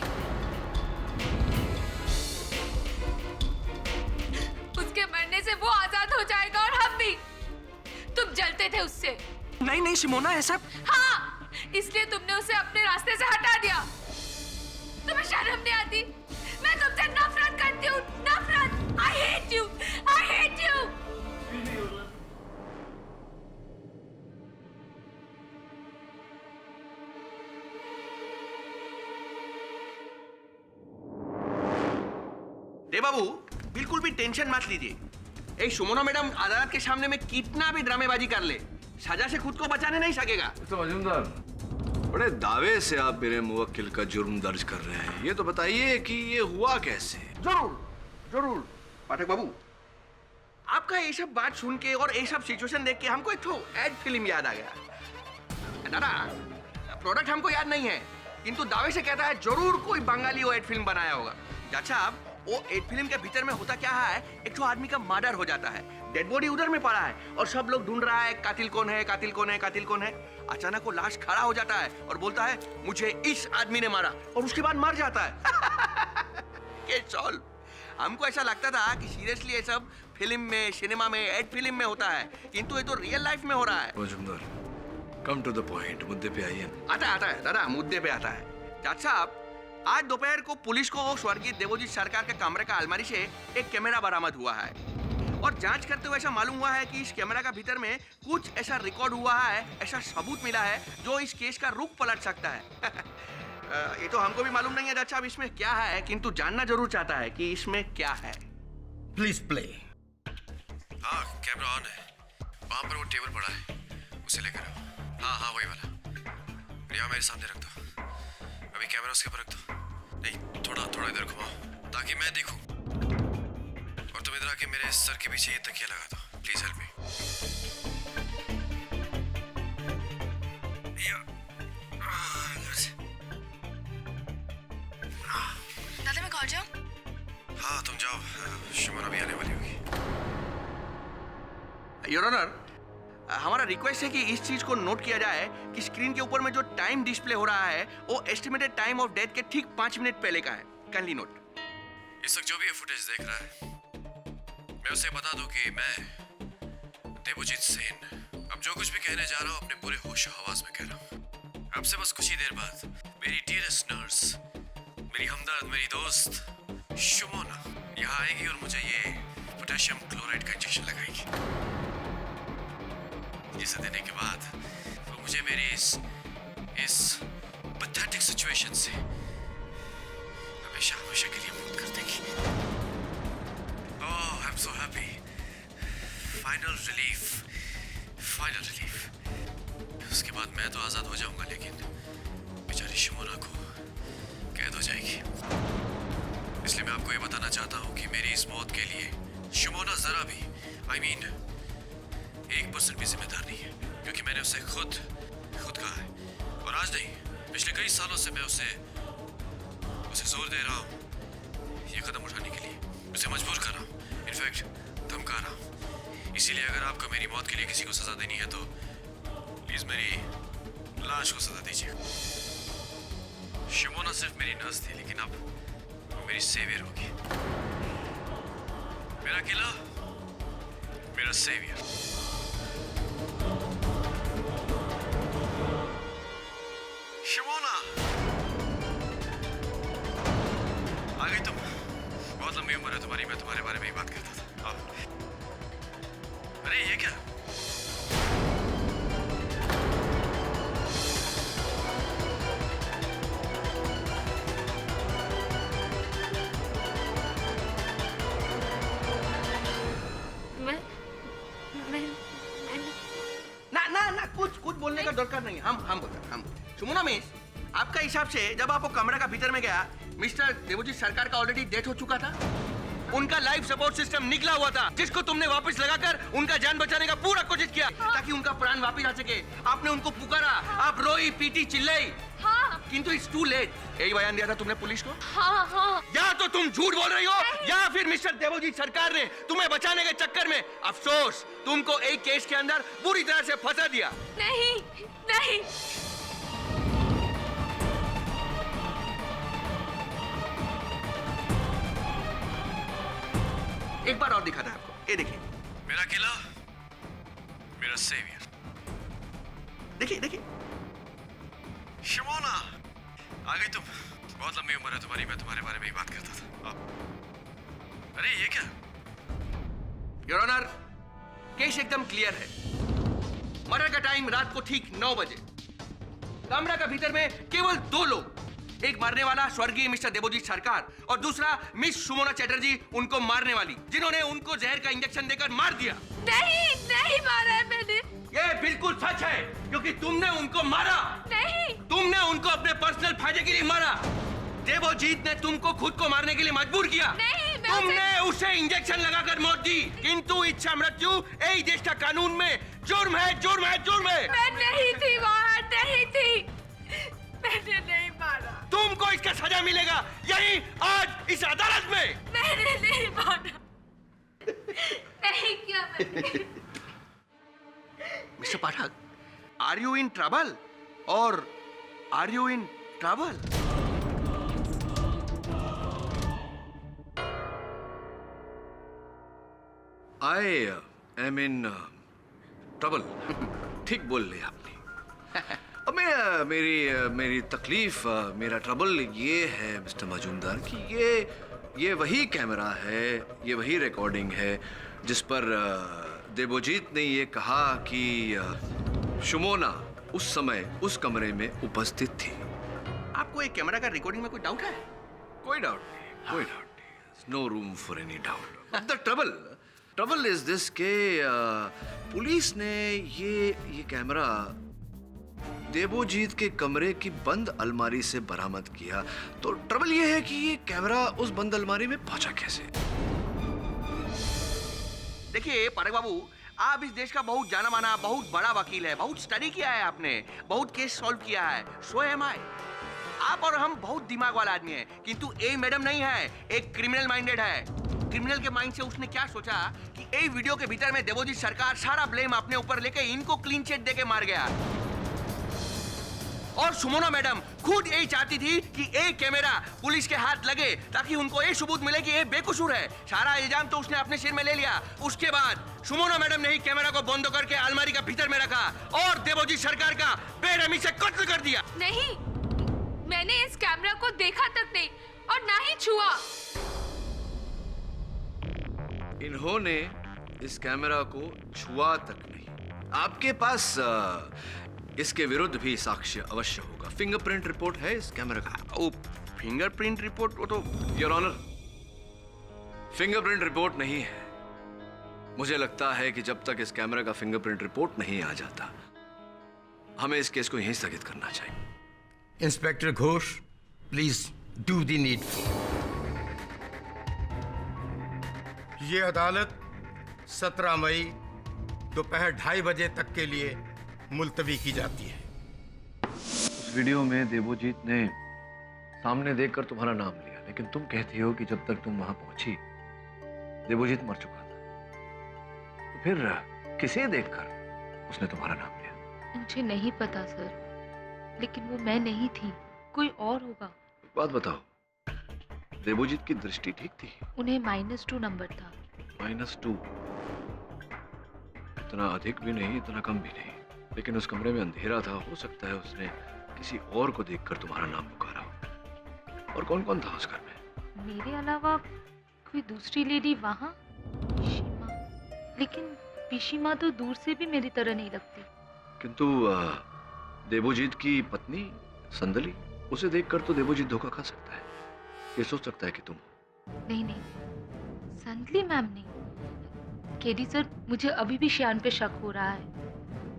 उसके मरने से वो आजाद हो जाएगा और हम भी। तुम जलते थे उससे। नहीं सिमोना, ऐसा। हाँ, इसलिए तुमने उसे अपने रास्ते से हटा दिया। तुम्हें शर्म नहीं आती? मैं तुमसे नफरत करती हूँ, नफरत। I hate you, I hate you। दे बाबू, बिल्कुल भी टेंशन मत लीजिए। सुमोना मैडम अदालत के सामने में कितना भी ड्रामेबाजी कर ले, सजा से खुद को बचाने नहीं सकेगा। तो मजूमदार, बड़े दावे से आप मेरे मुवक्किल का जुर्म दर्ज कर रहे हैं। ये तो बताइए कि ये हुआ कैसे? जरूर पाठक बाबू, आपका ये सब बात सुन के और ये सब सिचुएशन देख के हमको एक तो एड फिल्म याद आ गया। दादा, प्रोडक्ट हमको याद नहीं है, किंतु दावे से कहता है जरूर कोई बंगाली वो एड फिल्म बनाया होगा। जज साहब, वो एड फिल्म के भीतर में होता क्या है, एक तो आदमी का मर्डर हो जाता है, डेड बॉडी उधर में पड़ा है और सब लोग ढूंढ रहा है कातिल कौन है, कातिल कौन है, कातिल कौन है। अचानक वो लाश खड़ा हो जाता है और बोलता है मुझे इस आदमी ने मारा, और उसके बाद मर जाता है। Case solve. हमको ऐसा लगता था कि सीरियसली ये सब फिल्म में, सिनेमा में, एड फिल्म में होता है, किंतु ये तो रियल लाइफ में हो रहा है। Majumdar, come to the point, मुद्दे पे आइए। आता है दादा, मुद्दे पे आता है। जज साहब, आज दोपहर को पुलिस को स्वर्गीय देवोजीत सरकार के कमरे का अलमारी से एक कैमरा बरामद हुआ है, और जांच करते हुए ऐसा मालूम हुआ है कि इस कैमरा का भीतर में कुछ ऐसा रिकॉर्ड हुआ है, ऐसा सबूत मिला है जो इस केस का रुख पलट सकता है। ये तो हमको भी मालूम नहीं है जज साहब इसमें क्या है, किंतु जानना जरूर चाहता है कि इसमें क्या है। Please play. हाँ, कैमरा ऑन है। वहाँ पर वो टेबल पड़ा है, उसे लेकर आओ। हाँ, वही वाला। यहाँ मेरे सामने रख दो। अभी कैमरा उसके ऊपर रख दो। नहीं, थोड़ा इधर घुमाओ ताकि मैं देखूं। और तुम इधर आके मेरे सर के पीछे ये तकिया लगा दो। Please help me. दादा मैं कॉल जाऊं? हाँ, तुम जाओ। शुमाना भी आने वाली होगी। योर ऑनर, हमारा रिक्वेस्ट है कि इस चीज को नोट किया जाए कि स्क्रीन के ऊपर में जो टाइम डिस्प्ले हो रहा है वो एस्टिमेटेड टाइम ऑफ डेथ के ठीक 5 मिनट पहले का है। Kindly note. इस वक्त जो भी ये फुटेज देख रहा है, मैं उसे बता दूं कि मैं देवजीत सेन अब जो कुछ भी कहने जा रहा हूँ अपने पूरे होश हवास में कह रहा हूँ। अब से बस कुछ ही देर बाद मेरी डियरेस्ट नर्स, मेरी हमदर्द, मेरी दोस्त शुमोना यहाँ आएगी और मुझे ये पोटेशियम क्लोराइड का इंजेक्शन लगाएगी, जिसे देने के बाद वो मुझे मेरी इस पैथेटिक सिचुएशन से हमेशा के लिए मुक्त कर देगी। Oh, I'm so happy. Final relief. उसके बाद मैं तो आजाद हो जाऊंगा, लेकिन बेचारी शुमोना को कैद हो जाएगी। इसलिए मैं आपको ये बताना चाहता हूँ कि मेरी इस मौत के लिए शुमोना जरा भी 1% भी जिम्मेदार नहीं है, क्योंकि मैंने उसे खुद कहा है, और आज नहीं, पिछले कई सालों से मैं उसे जोर दे रहा हूँ ये कदम उठाने के लिए, उसे मजबूर कर रहा हूँ, इनफैक्ट धमका रहा हूँ। इसीलिए अगर आपको मेरी मौत के लिए किसी को सजा देनी है तो प्लीज मेरी लाश को सजा दीजिए। शुमोना सिर्फ मेरी नर्स थी, लेकिन अब वो मेरी सेवियर होगी। मेरा किला, मेरा सेवियर। शुमोना, आ गई तुम। बहुत लंबी उम्र है तुम्हारी, मैं तुम्हारे बारे में ही बात करता था। आओ। अरे ये क्या? ना कुछ बोलने का दरकार नहीं है। हम शुमोना मिस, आपका हिसाब से जब आप वो कमरे का भीतर में गया, मिस्टर देवजीत सरकार का ऑलरेडी डेथ हो चुका था, उनका लाइफ सपोर्ट सिस्टम निकला हुआ था, जिसको तुमने वापस लगाकर उनका जान बचाने का पूरा कोशिश किया, ताकि उनका प्राण वापस आ सके। आपने उनको पुकारा, आप रोई पीटी चिल्लाई, किंतु इट्स टू लेट। यही बयान दिया था तुमने पुलिस को? हाँ। या तो तुम झूठ बोल रही हो, या फिर मिस्टर देवजीत सरकार ने तुम्हें बचाने के चक्कर में अफसोस तुमको एक केस के अंदर बुरी तरह से फंसा दिया। नहीं। एक बार और दिखाता है आपको, ये देखिए। मेरा किला, मेरा सेवियर। देखिए। शुमोना, आ गई तुम। बहुत लंबी उम्र है तुम्हारी, मैं तुम्हारे बारे में ही बात करता था। अरे ये क्या? योर ऑनर, केस एकदम क्लियर है। मर्डर का टाइम रात को ठीक 9 बजे। कमरा का भीतर में केवल 2 लोग, एक मारने वाला स्वर्गीय मिस्टर देवजीत सरकार और दूसरा मिस शुमोना चैटर्जी, उनको मारने वाली, जिन्होंने उनको जहर का इंजेक्शन देकर मार दिया। नहीं मारा है मैंने। ये बिल्कुल सच है, क्योंकि तुमने उनको मारा। नहीं, तुमने उनको अपने पर्सनल फायदे के लिए मारा। देवजीत ने तुमको खुद को मारने के लिए मजबूर किया। नहीं, तुमने उसे इंजेक्शन लगाकर मौत दी, किंतु इच्छा मृत्यु यही देश का कानून में जुर्म है। मैं नहीं थी वहाँ, नहीं थी। मैंने नहीं मारा। तुमको इसका सजा मिलेगा यही आज इस अदालत में। मैंने नहीं माना, नहीं किया मैंने। Mister Pathak, are you in trouble और are you in trouble? I am in trouble. ठीक बोल लिया आपने। अब मेरी तकलीफ, मेरा ट्रबल ये है मिस्टर मजूमदार कि ये वही कैमरा है, ये वही रिकॉर्डिंग है जिस पर देवोजीत ने ये कहा कि शुमोना उस समय उस कमरे में उपस्थित थी। आपको एक कैमरा का रिकॉर्डिंग में कोई डाउट है? कोई डाउट नहीं, कोई डाउट नहीं। No room for any doubt. The trouble is this के पुलिस ने ये कैमरा देवोजीत के कमरे की बंद अलमारी से बरामद किया। तो ट्रबल ये है कि ये कैमरा उस बंद अलमारी में पहुंचा कैसे? देखिए पाठक बाबू, आप इस देश का बहुत जाना माना, बहुत बड़ा वकील है, बहुत स्टडी किया है आपने, बहुत केस सॉल्व किया है। सो एम आई। आप और हम बहुत दिमाग वाला आदमी है, किंतु ए मैडम नहीं है, एक क्रिमिनल माइंडेड है। क्रिमिनल के माइंड से उसने क्या सोचा कि ए वीडियो के भीतर में देवोजीत सरकार सारा ब्लेम अपने ऊपर लेके इनको क्लीन चिट देके मार गया। और सुमोना मैडम खुद यही चाहती थी कि एक कैमरा पुलिस के हाथ लगे ताकि उनको ये सबूत मिले कि ये बेकसूर है। सारा इल्जाम तो उसने अपने सिर में ले लिया। उसके बाद सुमोना मैडम ने ही कैमरा को बंद करके अलमारी का भीतर में रखा और देवोजीत सरकार का बेरहमी से कत्ल कर दिया। नहीं, मैंने इस कैमरा को देखा तक नहीं और ना ही छुआ। इन्होंने इस कैमरा को छुआ तक नहीं। आपके पास इसके विरुद्ध भी साक्ष्य अवश्य होगा। फिंगरप्रिंट रिपोर्ट है इस कैमरा का? ओ, फिंगरप्रिंट रिपोर्ट? वो तो योर ऑनर, फिंगरप्रिंट रिपोर्ट नहीं है। मुझे लगता है कि जब तक इस कैमरा का फिंगरप्रिंट रिपोर्ट नहीं आ जाता, हमें इस केस को यहीं स्थगित करना चाहिए। Inspector Ghosh, please do the needful. ये अदालत 17 मई दोपहर 2:30 बजे तक के लिए मुलतवी की जाती है। उस वीडियो में देवोजीत ने सामने देखकर तुम्हारा नाम लिया, लेकिन तुम कहती हो कि जब तक तुम वहां पहुंची देवोजीत मर चुका था। तो फिर किसे देखकर उसने तुम्हारा नाम लिया? मुझे नहीं पता सर, लेकिन वो मैं नहीं थी, कोई और होगा। बात बताओ, देवोजीत की दृष्टि ठीक थी? उन्हें -2 नंबर था। -2? इतना अधिक भी नहीं, इतना कम भी नहीं। लेकिन उस कमरे में अंधेरा था, हो सकता है उसने किसी और को देखकर तुम्हारा नाम पुकारा हो। और कौन कौन था उस घर में? मेरे अलावा कोई दूसरी लेडी वहां? पिशीमा। लेकिन पिशीमा तो दूर से भी मेरी तरह नहीं लगती। किंतु देवोजीत की पत्नी संदली, उसे देखकर तो देवोजीत धोखा खा सकता है। ये सोच सकता है कि तुम। नहीं, संदली मैम नहीं। केडी सर, मुझे अभी भी श्यान पे शक हो रहा है।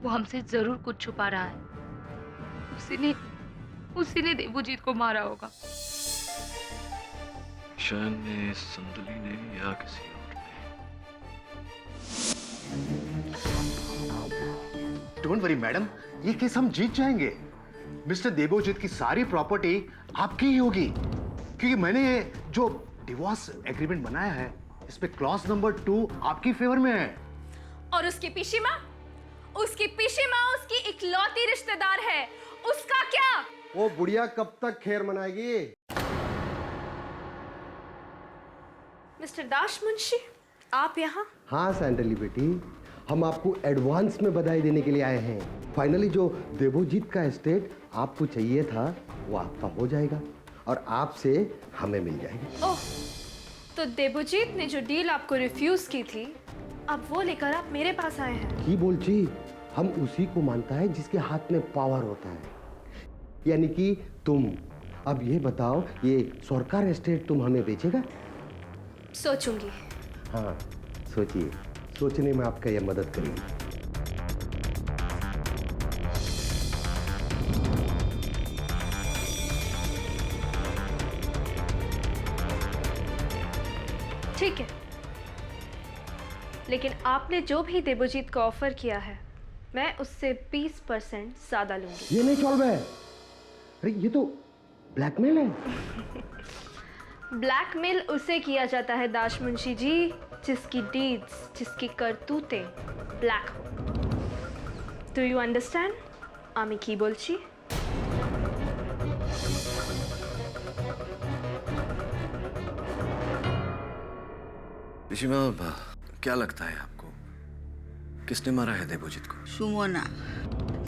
वो हमसे जरूर कुछ छुपा रहा है। उसी ने देवोजीत को मारा होगा। श्यान ने, संदली ने, या किसी और ने। डोंट वरी मैडम, ये केस हम जीत जाएंगे। मिस्टर देवोजीत की सारी प्रॉपर्टी आपकी ही होगी, क्योंकि मैंने ये जो डिवोर्स एग्रीमेंट बनाया है, इस पे क्लॉज नंबर 2 आपकी फेवर में है। और उसकी पिशीमा उसकी इकलौती रिश्तेदार है, उसका क्या? वो बुढ़िया कब तक खैर मनाएगी? मिस्टर दाश मुंशी, आप यहाँ? हाँ सैंडली बेटी, हम आपको एडवांस में बधाई देने के लिए आए हैं। फाइनली जो देवोजीत का एस्टेट आपको चाहिए था वो आपका हो जाएगा और आपसे हमें मिल जाएगी। ओह, तो देवोजीत ने जो डील आपको रिफ्यूज की थी, अब वो लेकर आप मेरे पास आए हैं। की बोलची, हम उसी को मानता है जिसके हाथ में पावर होता है, यानी कि तुम। अब ये बताओ, ये सरकार एस्टेट तुम हमें बेचेगा? सोचूंगी। हाँ सोचिए, सोचने में आपका यह मदद करेगी। ठीक है, लेकिन आपने जो भी देवोजीत को ऑफर किया है, मैं उससे 20% ज्यादा लूंगी। ये नहीं चल रहा है। अरे ये तो ब्लैकमेल है। ब्लैकमेल उसे किया जाता है दाश मुंशी जी जिसकी डीड्स, जिसकी करतूतें ब्लैक हो। Do you understand? आमी की बोलची। पिशीमा, क्या लगता है आपको किसने मारा है देवोजीत को? सुमोना।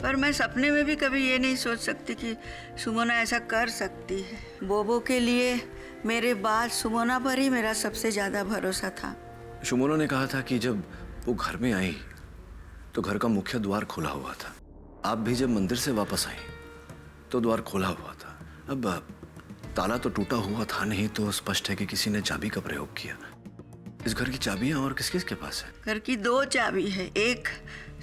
पर मैं सपने में भी कभी ये नहीं सोच सकती कि सुमोना ऐसा कर सकती है। बोबो के लिए मेरे बाद सुमोना पर ही मेरा सबसे ज्यादा भरोसा था। सुमोना ने कहा था कि जब वो घर में आई तो घर का मुख्य द्वार खुला हुआ था। आप भी जब मंदिर से वापस आई तो द्वार खुला हुआ था। अब ताला तो टूटा हुआ था नहीं, तो स्पष्ट है कि किसी ने चाबी का प्रयोग किया। इस घर की चाबियां और किस किस के पास है? घर की 2 चाबी है, एक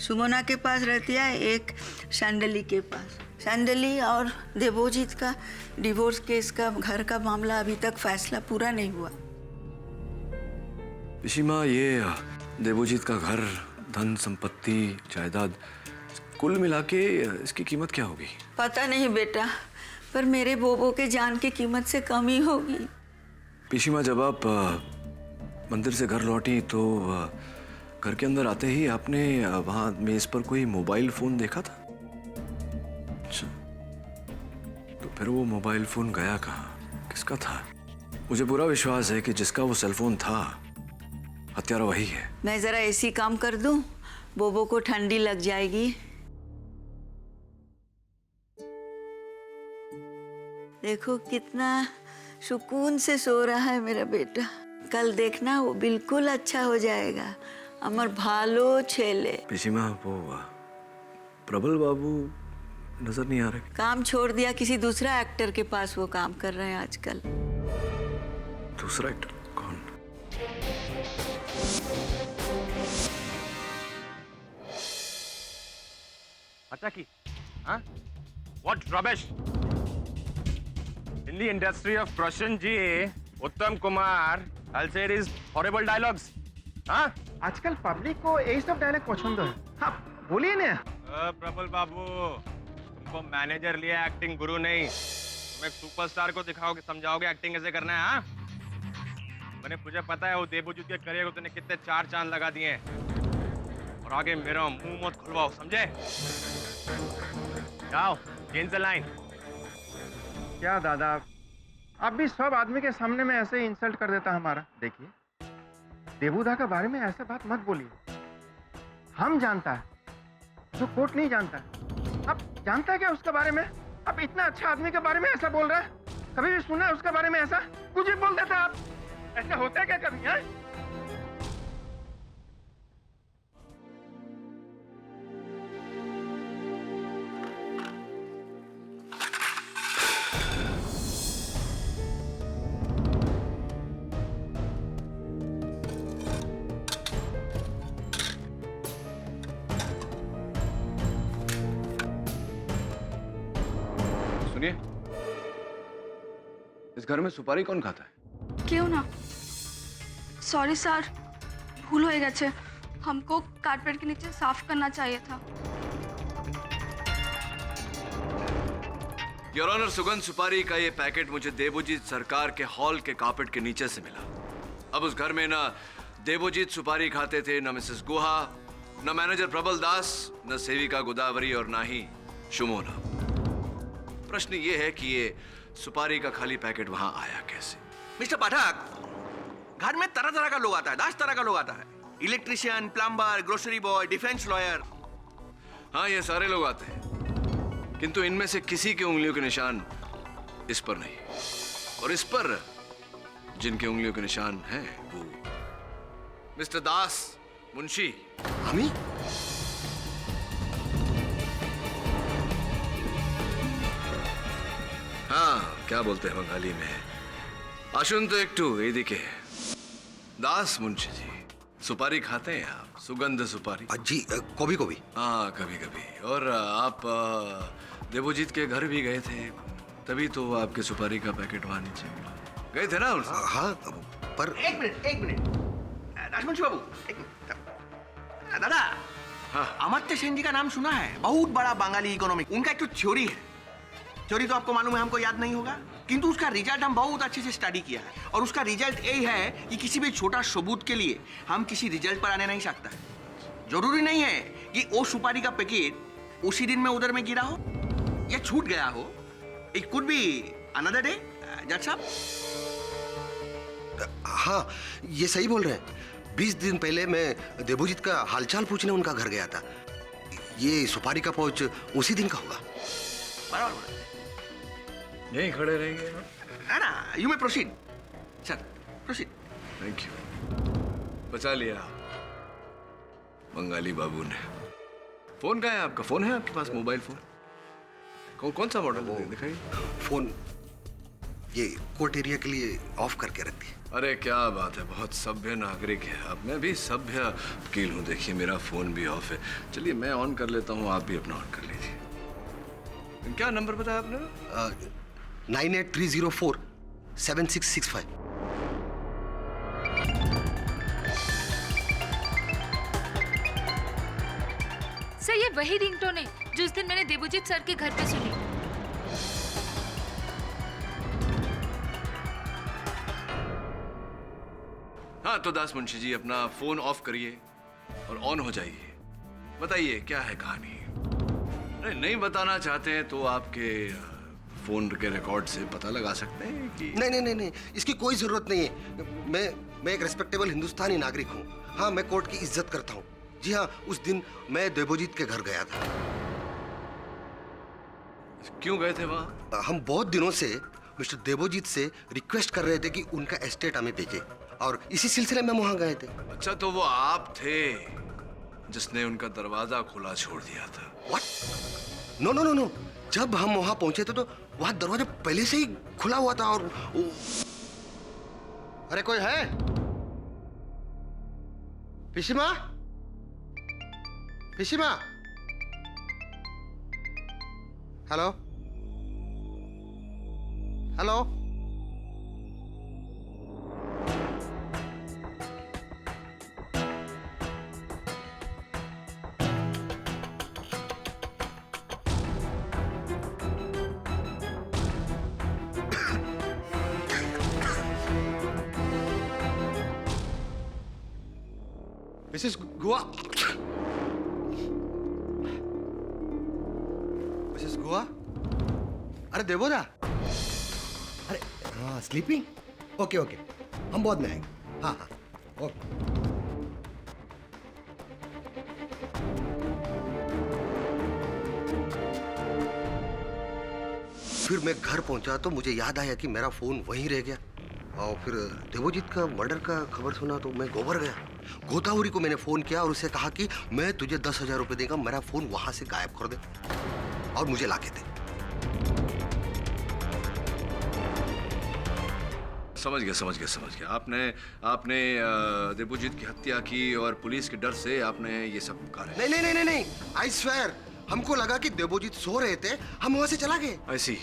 सुमोना के पास रहती है, एक सैंडली के पास। सैंडली और देवोजीत का डिवोर्स केस का घर का मामला अभी तक फैसला पूरा नहीं हुआ। पिशीमा, ये देवोजीत का घर, धन संपत्ति, जायदाद, कुल मिला के इसकी कीमत क्या होगी? पता नहीं बेटा, पर मेरे बोबो के जान की कीमत से कम ही होगी। पिशीमा, जब आप मंदिर से घर लौटी तो घर के अंदर आते ही आपने वहां मेज पर कोई मोबाइल फोन देखा था? अच्छा, तो फिर वो मोबाइल फोन गया कहाँ? किसका था? मुझे पूरा विश्वास है कि जिसका वो सेलफोन था हत्यारा वही है। मैं जरा ऐसी काम कर दूं, बोबो को ठंडी लग जाएगी। देखो कितना सुकून से सो रहा है मेरा बेटा। कल देखना वो बिल्कुल अच्छा हो जाएगा। अमर भालो छेले। पिशीमा, वो प्रबल बाबू नजर नहीं आ रहे। काम छोड़ दिया, किसी दूसरा एक्टर के पास वो काम कर रहे हैं आजकल। दूसरा एक्टर कौन? अच्छा की, हाँ? What rubbish! In the industry of Prashanji, उत्तम Kumar, I'll say it is horrible dialogues. हाँ? आजकल पब्लिक को यही सब डायलॉग पसंद है। हाँ, बोलिए ना। प्रबल बाबू, तुमको मैनेजर लिया, एक्टिंग गुरु नहीं। तुम एक सुपरस्टार को दिखाओगे, समझाओगे एक्टिंग कैसे करना है। हाँ? मुझे पता है वो देवोजीत के करियर को तूने कितने 4 चांद लगा दिए हैं। और आगे मेरा मुंह मत खुलवाओ, समझे? जाओ, चेंज द लाइन। क्या दादा, आप भी सब आदमी के सामने में ऐसे इंसल्ट कर देता हमारा। देखिए, देवूदा के बारे में ऐसे बात मत बोलिए। हम जानता है जो कोर्ट नहीं जानता है। आप जानता है क्या उसके बारे में? आप इतना अच्छा आदमी के बारे में ऐसा बोल रहा है? कभी भी सुना है उसके बारे में ऐसा? कुछ भी बोल देता आप। ऐसा होता है क्या कभी? है इस घर में सुपारी कौन खाता है? क्यों ना? सॉरी सर, भूल हो गए। हमको कारपेट के नीचे साफ करना चाहिए था। योर ऑनर, सुगंध सुपारी का ये पैकेट मुझे देवोजीत सरकार के हॉल के कारपेट के नीचे से मिला। अब उस घर में ना देवोजीत सुपारी खाते थे, न मिसेस गुहा, न मैनेजर प्रबल दास, न सेविका गोदावरी और ना ही सुमोना। प्रश्न ये है कि ये सुपारी का खाली पैकेट वहां आया कैसे? मिस्टर पाठक, घर में तरह तरह का लोग आता है, 10 तरह का लोग आता है। Electrician, plumber, grocery boy, defence lawyer. हाँ, ये सारे लोग आते हैं, किंतु इनमें से किसी के उंगलियों के निशान इस पर नहीं। और इस पर जिनके उंगलियों के निशान हैं वो मिस्टर दास मुंशी। हमी? हाँ, क्या बोलते हैं बंगाली में? आशुन तो एक टू यदि के दास मुंशी जी, सुपारी खाते हैं आप? सुगंध सुपारी? जी, कभी कभी। हाँ, कभी कभी। और आप देवोजीत के घर भी गए थे, तभी तो आपके सुपारी का पैकेट वहां नीचे मिला। गए थे ना? हाँ, पर एक मिनट राजवंशी बाबू, एक मिनट। दादा, हाँ, अमर्त्य सेन जी का नाम सुना है? बहुत बड़ा बंगाली इकोनॉमिक। उनका एक तो थ्योरी है, थ्योरी तो आपको मालूम है हमको याद नहीं होगा, किंतु उसका रिजल्ट हम बहुत अच्छे से स्टडी किया है और उसका रिजल्ट यही है कि किसी भी छोटा सबूत के लिए हम किसी रिजल्ट पर आने नहीं सकता। जरूरी नहीं है कि वो सुपारी का पैकेट उसी दिन में उधर में गिरा हो या छूट गया हो। It could be another day. जज साहब, हाँ, ये सही बोल रहे हैं। 20 दिन पहले मैं देबोजीत का हालचाल पूछने उनका घर गया था। ये सुपारी का पाउच उसी दिन का होगा। बराबर। यहीं खड़े रहेंगे है ना? You may proceed sir, proceed. Thank you, बचा लिया बंगाली बाबू ने। फोन कहाँ है आपका? फोन है आपके पास? मोबाइल फोन कौन सा मॉडल है? दिखाइए। फोन ये कोर्ट एरिया के लिए ऑफ करके रखती है। अरे क्या बात है, बहुत सभ्य नागरिक है आप। मैं भी सभ्य वकील हूँ। देखिए मेरा फोन भी ऑफ है। चलिए मैं ऑन कर लेता हूँ, आप भी अपना ऑन कर लीजिए। क्या नंबर बताया आपने? 9830476665। सर ये वही रिंगटोन है जो उस दिन मैंने देबोजीत सर के घर पे सुनी। हाँ तो दास मुंशी जी अपना फोन ऑफ करिए और ऑन हो जाइए। बताइए क्या है कहानी? नहीं बताना चाहते हैं तो आपके फोन के रिकॉर्ड से पता लगा सकते हैं कि नहीं, इसकी कोई जरूरत नहीं है। मैं एक रिस्पेक्टेबल हिंदुस्तानी नागरिक हूँ। हाँ, मैं कोर्ट की इज्जत करता हूँ। जी हाँ, उस दिन मैं देबोजीत के घर गया था। क्यों गए थे वहाँ? हम बहुत दिनों से मिस्टर देबोजीत से रिक्वेस्ट कर रहे थे कि उनका एस्टेट हमें भेजे और इसी सिलसिले में वहाँ गए थे। अच्छा तो वो आप थे जिसने उनका दरवाजा खुला छोड़ दिया था? What? नो। जब हम वहाँ पहुंचे थे तो वहाँ दरवाजा पहले से ही खुला हुआ था और अरे कोई है? पिशिमा? हेलो? मिसेस गुआ? मिसेस गुआ? अरे देबोदा? अरे हाँ, स्लीपिंग? ओके हम बाद में आएंगे। हाँ ओके। फिर मैं घर पहुंचा तो मुझे याद आया कि मेरा फोन वहीं रह गया और फिर देबोजीत का मर्डर का खबर सुना तो मैं गोबर गया। गोदावरी को मैंने फोन किया और उसे कहा कि मैं तुझे 10,000 रुपए देगा, मेरा फोन वहां से गायब कर दे और मुझे लाके दे। समझ गया। आपने देबोजीत की हत्या की और पुलिस के डर से आपने ये सब करा? नहीं, आई स्वेयर। हमको लगा कि देबोजीत सो रहे थे, हम वहां से चला गए। ऐसी?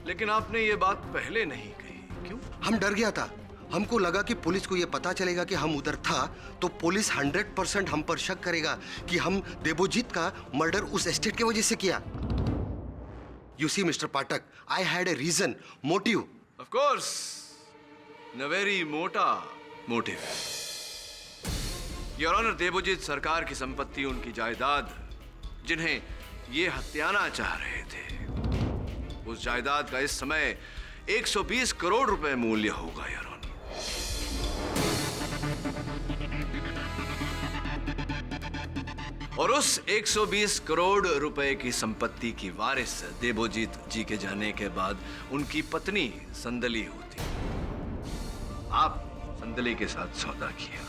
लेकिन आपने ये बात पहले नहीं कही, क्यों? हम डर गया था। हमको लगा कि पुलिस को ये पता चलेगा कि हम उधर था तो पुलिस 100% हम पर शक करेगा कि हम देबोजीत का मर्डर उस एस्टेट की वजह से किया। You see, Mr. Patak, I had a reason, motive. Of course, a very मोटा motive. Your Honor, देबोजीत सरकार की संपत्ति, उनकी जायदाद, जिन्हें ये हत्याना चाह रहे थे, उस जायदाद का इस समय 120 करोड़ रुपए मूल्य होगा, योर ऑनर। और उस 120 करोड़ रुपए की संपत्ति की वारिस देबोजीत जी के जाने के बाद उनकी पत्नी संदली होती। आप संदली के साथ सौदा किया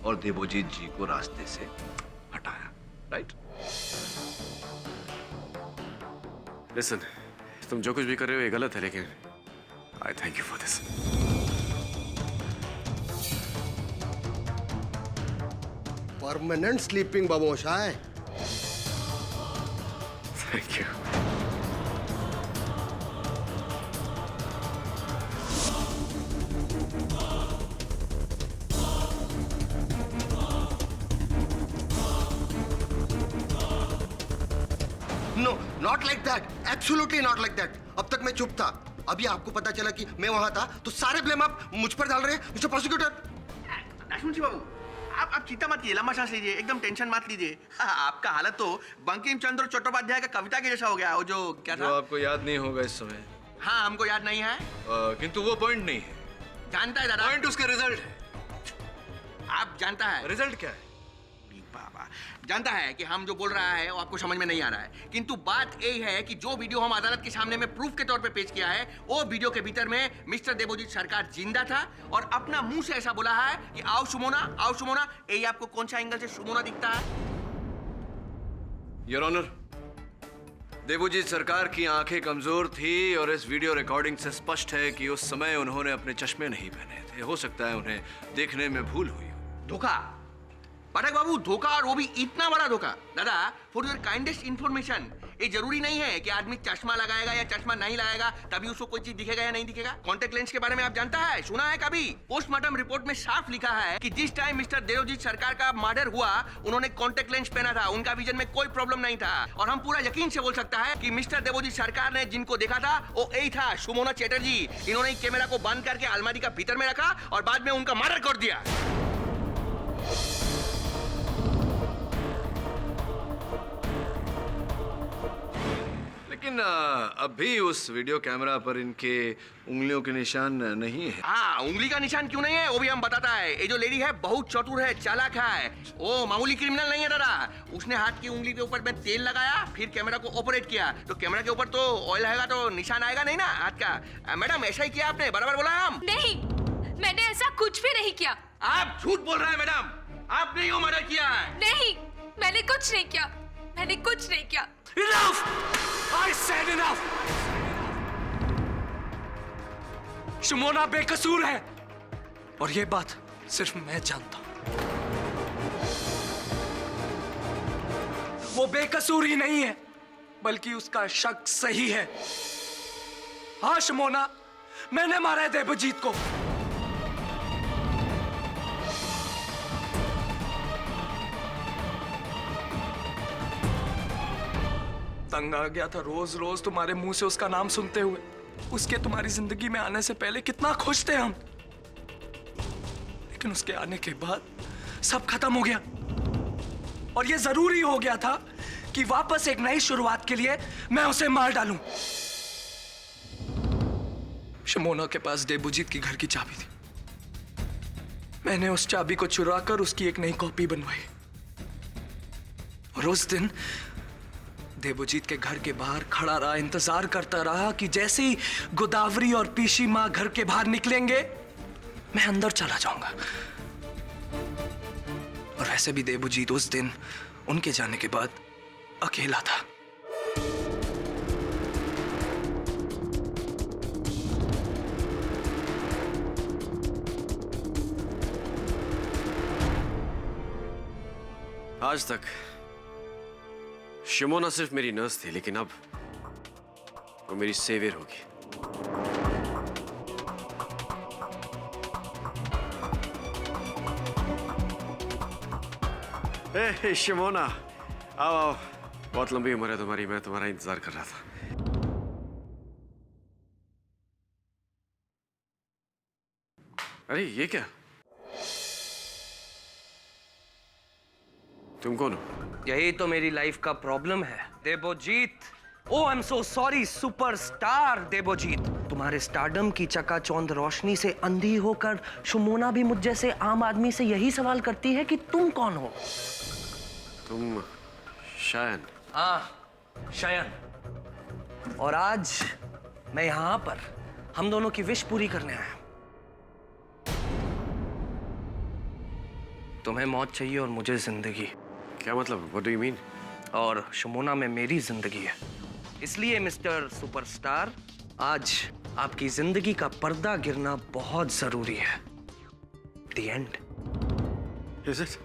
और देबोजीत जी को रास्ते से हटाया, राइट? लिसन, तुम जो कुछ भी कर रहे हो ये गलत है, लेकिन I thank you for this. Permanent sleeping Babushah. Thank you. No not like that, absolutely not like that. अब तक मैं चुप था, अभी आपको पता चला कि मैं वहां था तो सारे ब्लेम आप मुझ पर डाल रहे हैं मिस्टर प्रोसिक्यूटर। नाशमुंशी बाबू, आप चिंता मत कीजिए, लंबा सांस लीजिए, एकदम टेंशन मत लीजिए। आपका हालत तो बंकिम चंद्र चट्टोपाध्याय का कविता के जैसा हो गया, वो जो क्या था, जो आपको याद नहीं होगा इस समय। हाँ हमको याद नहीं है, किंतु वो पॉइंट नहीं है। जानता है दादा, पॉइंट उसका रिजल्ट है। आप जानता है रिजल्ट क्या है? बाबा जानता है कि हम जो बोल रहा है वो आपको समझ में नहीं आ रहा है, किंतु बात यही है कि जो वीडियो हम अदालत के सामने में प्रूफ के तौर पे पेश किया है, वो वीडियो के भीतर में मिस्टर देवोजीत सरकार जिंदा था और अपना मुंह से ऐसा बोला है कि आओ सुमोना, आओ सुमोना। यही आपको कौन सा एंगल से सुमोना दिखता है? योर ऑनर, देवोजीत सरकार की आंखें कमजोर थी और इस वीडियो रिकॉर्डिंग से स्पष्ट है कि उस समय उन्होंने अपने चश्मे नहीं पहने थे। हो सकता है उन्हें देखने में भूल हुई हो। धोखा पाठक बाबू, धोखा, और वो भी इतना बड़ा धोखा। दादा फॉर योर काइंडेस्ट इंफॉर्मेशन, ये जरूरी नहीं है कि आदमी चश्मा लगाएगा या चश्मा नहीं लगाएगा तभी उसको कोई चीज दिखेगा या नहीं दिखेगा। कॉन्टेक्ट लेंस के बारे में आप जानता है, सुना है कभी? पोस्टमार्टम रिपोर्ट में साफ लिखा है कि जिस टाइम मिस्टर देवजीत सरकार का मर्डर हुआ उन्होंने कॉन्टेक्ट लेंस पहना था, उनका विजन में कोई प्रॉब्लम नहीं था। और हम पूरा यकीन से बोल सकता है कि मिस्टर देवजीत सरकार ने जिनको देखा था वो यही था, सुमोना चैटर्जी। इन्होंने कैमरा को बंद करके अलमारी का भीतर में रखा और बाद में उनका मर्डर कर दिया। लेकिन अभी उस वीडियो कैमरा पर इनके उंगलियों के निशान नहीं है। हाँ, उंगली का निशान क्यों नहीं है वो भी हम बताता है। ये जो लेडी है बहुत चतुर है, चालाक है, वो मामूली क्रिमिनल नहीं है दादा। उसने हाथ की उंगली के ऊपर में तेल लगाया, फिर कैमरा को ऑपरेट किया, तो कैमरा के ऊपर तो ऑयल आएगा तो निशान आएगा नहीं ना हाथ का। मैडम ऐसा ही किया आपने, बराबर बोला हम? नहीं, मैंने ऐसा कुछ भी नहीं किया। आप झूठ बोल रहे हैं मैडम, आपने यो मर्डर किया है। नहीं, मैंने कुछ नहीं किया, मैंने कुछ नहीं किया। Enough! I said enough! Shumona बेकसूर है और ये बात सिर्फ मैं जानता हूं। वो बेकसूर ही नहीं है बल्कि उसका शक सही है। हाँ शुमोना, मैंने मारा है देवजीत को। तंग आ गया था रोज रोज तुम्हारे मुंह से उसका नाम सुनते हुए। उसके तुम्हारी जिंदगी में आने से पहले कितना खुश थे हम, लेकिन उसके आने के बाद सब खत्म हो गया। और ये जरूरी हो गया था कि वापस एक नई शुरुआत के लिए मैं उसे मार डालूं। शमोना के पास देवजीत की घर की चाबी थी। मैंने उस चाबी को चुराकर उसकी एक नई कॉपी बनवाई और उस दिन देवजीत के घर के बाहर खड़ा रहा, इंतजार करता रहा कि जैसे ही गोदावरी और पीशी मां घर के बाहर निकलेंगे मैं अंदर चला जाऊंगा। और वैसे भी देवजीत उस दिन उनके जाने के बाद अकेला था। आज तक शिमोना सिर्फ मेरी नर्स थी, लेकिन अब वो मेरी सेवियर होगी। हे शिमोना, आओ आओ, बहुत लंबी उम्र है तुम्हारी, मैं तुम्हारा इंतजार कर रहा था। अरे ये क्या? तुम कौन हो? यही तो मेरी लाइफ का प्रॉब्लम है Devjit. Oh I am so sorry superstar Devjit. तुम्हारे स्टारडम की चकाचौंध रोशनी से अंधी होकर शुमोना भी मुझ जैसे आम आदमी से यही सवाल करती है कि तुम कौन हो? तुम शायन। हाँ शायन। और आज मैं यहां पर हम दोनों की विश पूरी करने आया। तुम्हें मौत चाहिए और मुझे जिंदगी। क्या मतलब? What do you mean? और शुमोना में मेरी जिंदगी है। इसलिए मिस्टर सुपरस्टार, आज आपकी जिंदगी का पर्दा गिरना बहुत जरूरी है। The end. Is it?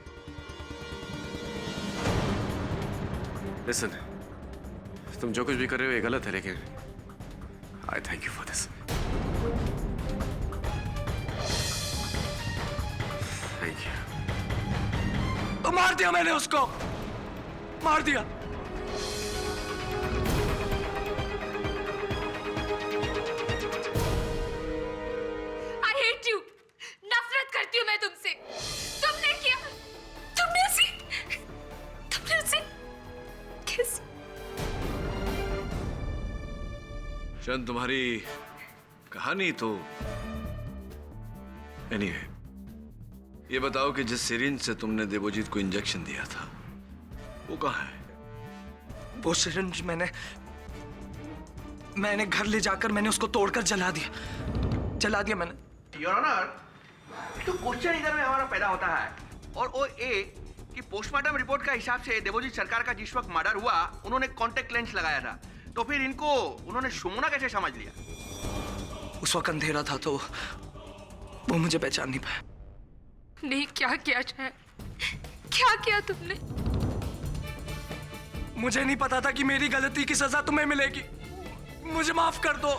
Listen, तुम जो कुछ भी कर रहे हो ये गलत है, लेकिन I thank you for this. Thank you. तो मार दिया मैंने उसको, मार दिया। शयन तुम्हारी कहानी तो एनीवे, ये बताओ कि जिस सिरिंज से तुमने देवोजीत को इंजेक्शन दिया था वो कहाँ है? वो सिरिंज मैंने घर ले जाकर मैंने उसको तोड़कर जला दिया मैंने। योर ऑनर, तो क्वेश्चन इधर में हमारा पैदा होता है और वो ये कि पोस्टमार्टम रिपोर्ट का हिसाब से देवोजीत सरकार का जिस वक्त मर्डर हुआ उन्होंने कॉन्टेक्ट लेंस लगाया था, तो फिर इनको उन्होंने सुमोना कैसे समझ लिया? उस वक्त अंधेरा था तो वो मुझे पहचान नहीं पाया। नहीं, क्या किया जाए? क्या किया तुमने? मुझे नहीं पता था कि मेरी गलती की सजा तुम्हें मिलेगी। मुझे माफ कर दो।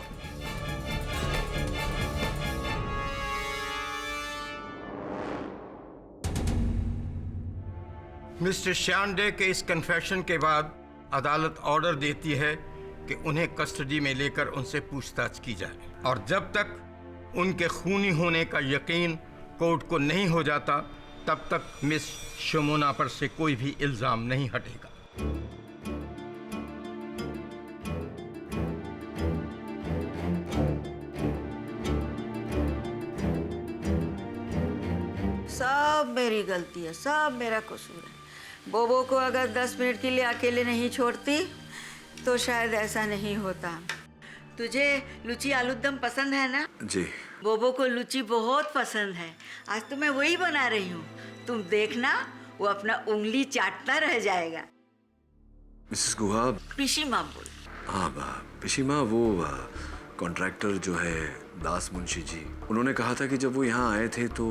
मिस्टर श्यानडे के इस कन्फेशन के बाद अदालत ऑर्डर देती है कि उन्हें कस्टडी में लेकर उनसे पूछताछ की जाए और जब तक उनके खूनी होने का यकीन कोर्ट को नहीं हो जाता तब तक मिस शमोना पर से कोई भी इल्जाम नहीं हटेगा। सब मेरी गलती है, सब मेरा कसूर है। बोबो को अगर 10 मिनट के लिए अकेले नहीं छोड़ती तो शायद ऐसा नहीं होता। तुझे लुची आलूदम पसंद है ना? जी। बोबो को लुची बहुत पसंद है। आज तो मैं वही बना रही हूँ, तुम देखना वो अपना उंगली चाटता रह जाएगा। मिसेस गुहा। पिशीमा बोल। हाँ पिशीमा, वो कॉन्ट्रैक्टर जो है दास मुंशी जी, उन्होंने कहा था कि जब वो यहाँ आए थे तो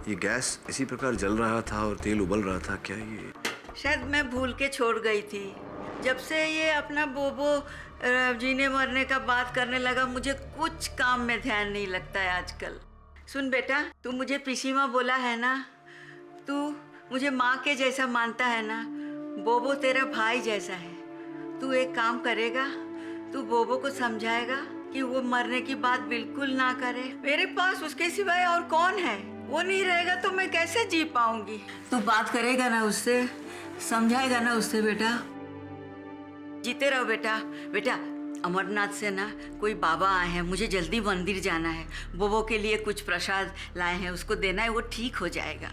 ये गैस इसी प्रकार जल रहा था और तेल उबल रहा था। क्या ये? शायद मैं भूल के छोड़ गई थी। जब से ये अपना बोबो जीने मरने का बात करने लगा मुझे कुछ काम में ध्यान नहीं लगता है आजकल। सुन बेटा, तू मुझे पिशीमा बोला है ना, तू मुझे माँ के जैसा मानता है ना, बोबो तेरा भाई जैसा है। तू एक काम करेगा, तू बोबो को समझाएगा कि वो मरने की बात बिल्कुल ना करे। मेरे पास उसके सिवाय और कौन है? वो नहीं रहेगा तो मैं कैसे जी पाऊंगी? तू बात करेगा ना उससे, समझाएगा ना उससे बेटा? जीते रहो बेटा। बेटा, अमरनाथ से ना कोई बाबा आए हैं, मुझे जल्दी मंदिर जाना है। बोबो के लिए कुछ प्रसाद लाए हैं, उसको देना है, वो ठीक हो जाएगा।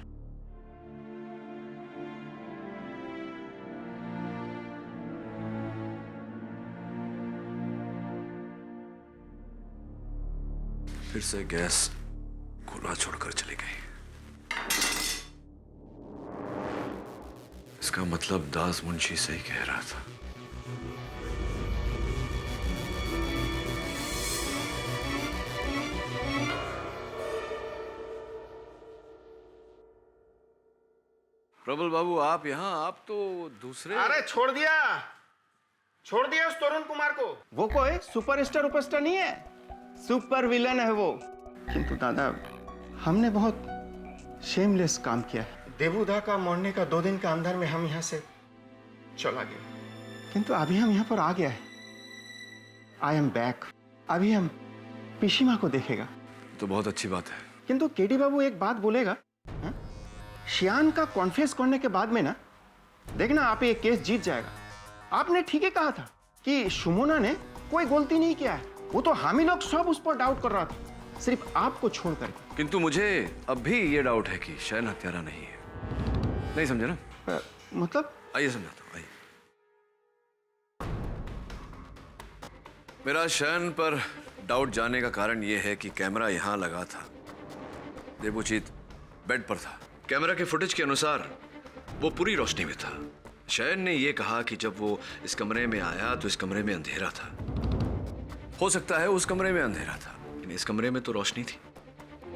फिर से गैस खुला छोड़कर चली गई। इसका मतलब दास मुंशी सही कह रहा था। प्रबल बाबू, आप यहाँ? आप तो दूसरे। अरे छोड़ दिया उस तरुण कुमार को। वो कोई सुपरस्टार उपस्टार नहीं है, सुपर विलन है वो। किंतु दादा, हमने बहुत शेमलेस काम किया है। देवुदा का मरने का 2 दिन का अंदर में हम यहाँ से चला गया, किंतु अभी हम यहाँ पर आ गया है। I am back. अभी हम पिशीमा को देखेगा तो बहुत अच्छी बात है। किंतु केडी बाबू एक बात बोलेगा, श्यान का कॉन्फेस करने के बाद में ना, देखना आप ये केस जीत जाएगा। आपने ठीक ही कहा था कि सुमोना ने कोई गलती नहीं किया है। वो तो हम ही लोग सब उस पर डाउट कर रहा था, सिर्फ आपको छोड़कर। किंतु मुझे अब भी ये डाउट है कि शयन हत्यारा नहीं है। नहीं समझे ना? मतलब? आइए समझाता हूँ, आइए। मेरा शयन पर डाउट जाने का कारण यह है कि कैमरा यहां लगा था, देवोजीत बेड पर था। कैमरा के फुटेज के अनुसार वो पूरी रोशनी में था। शयन ने यह कहा कि जब वो इस कमरे में आया तो इस कमरे में अंधेरा था। हो सकता है उस कमरे में अंधेरा था, लेकिन इस कमरे में तो रोशनी थी।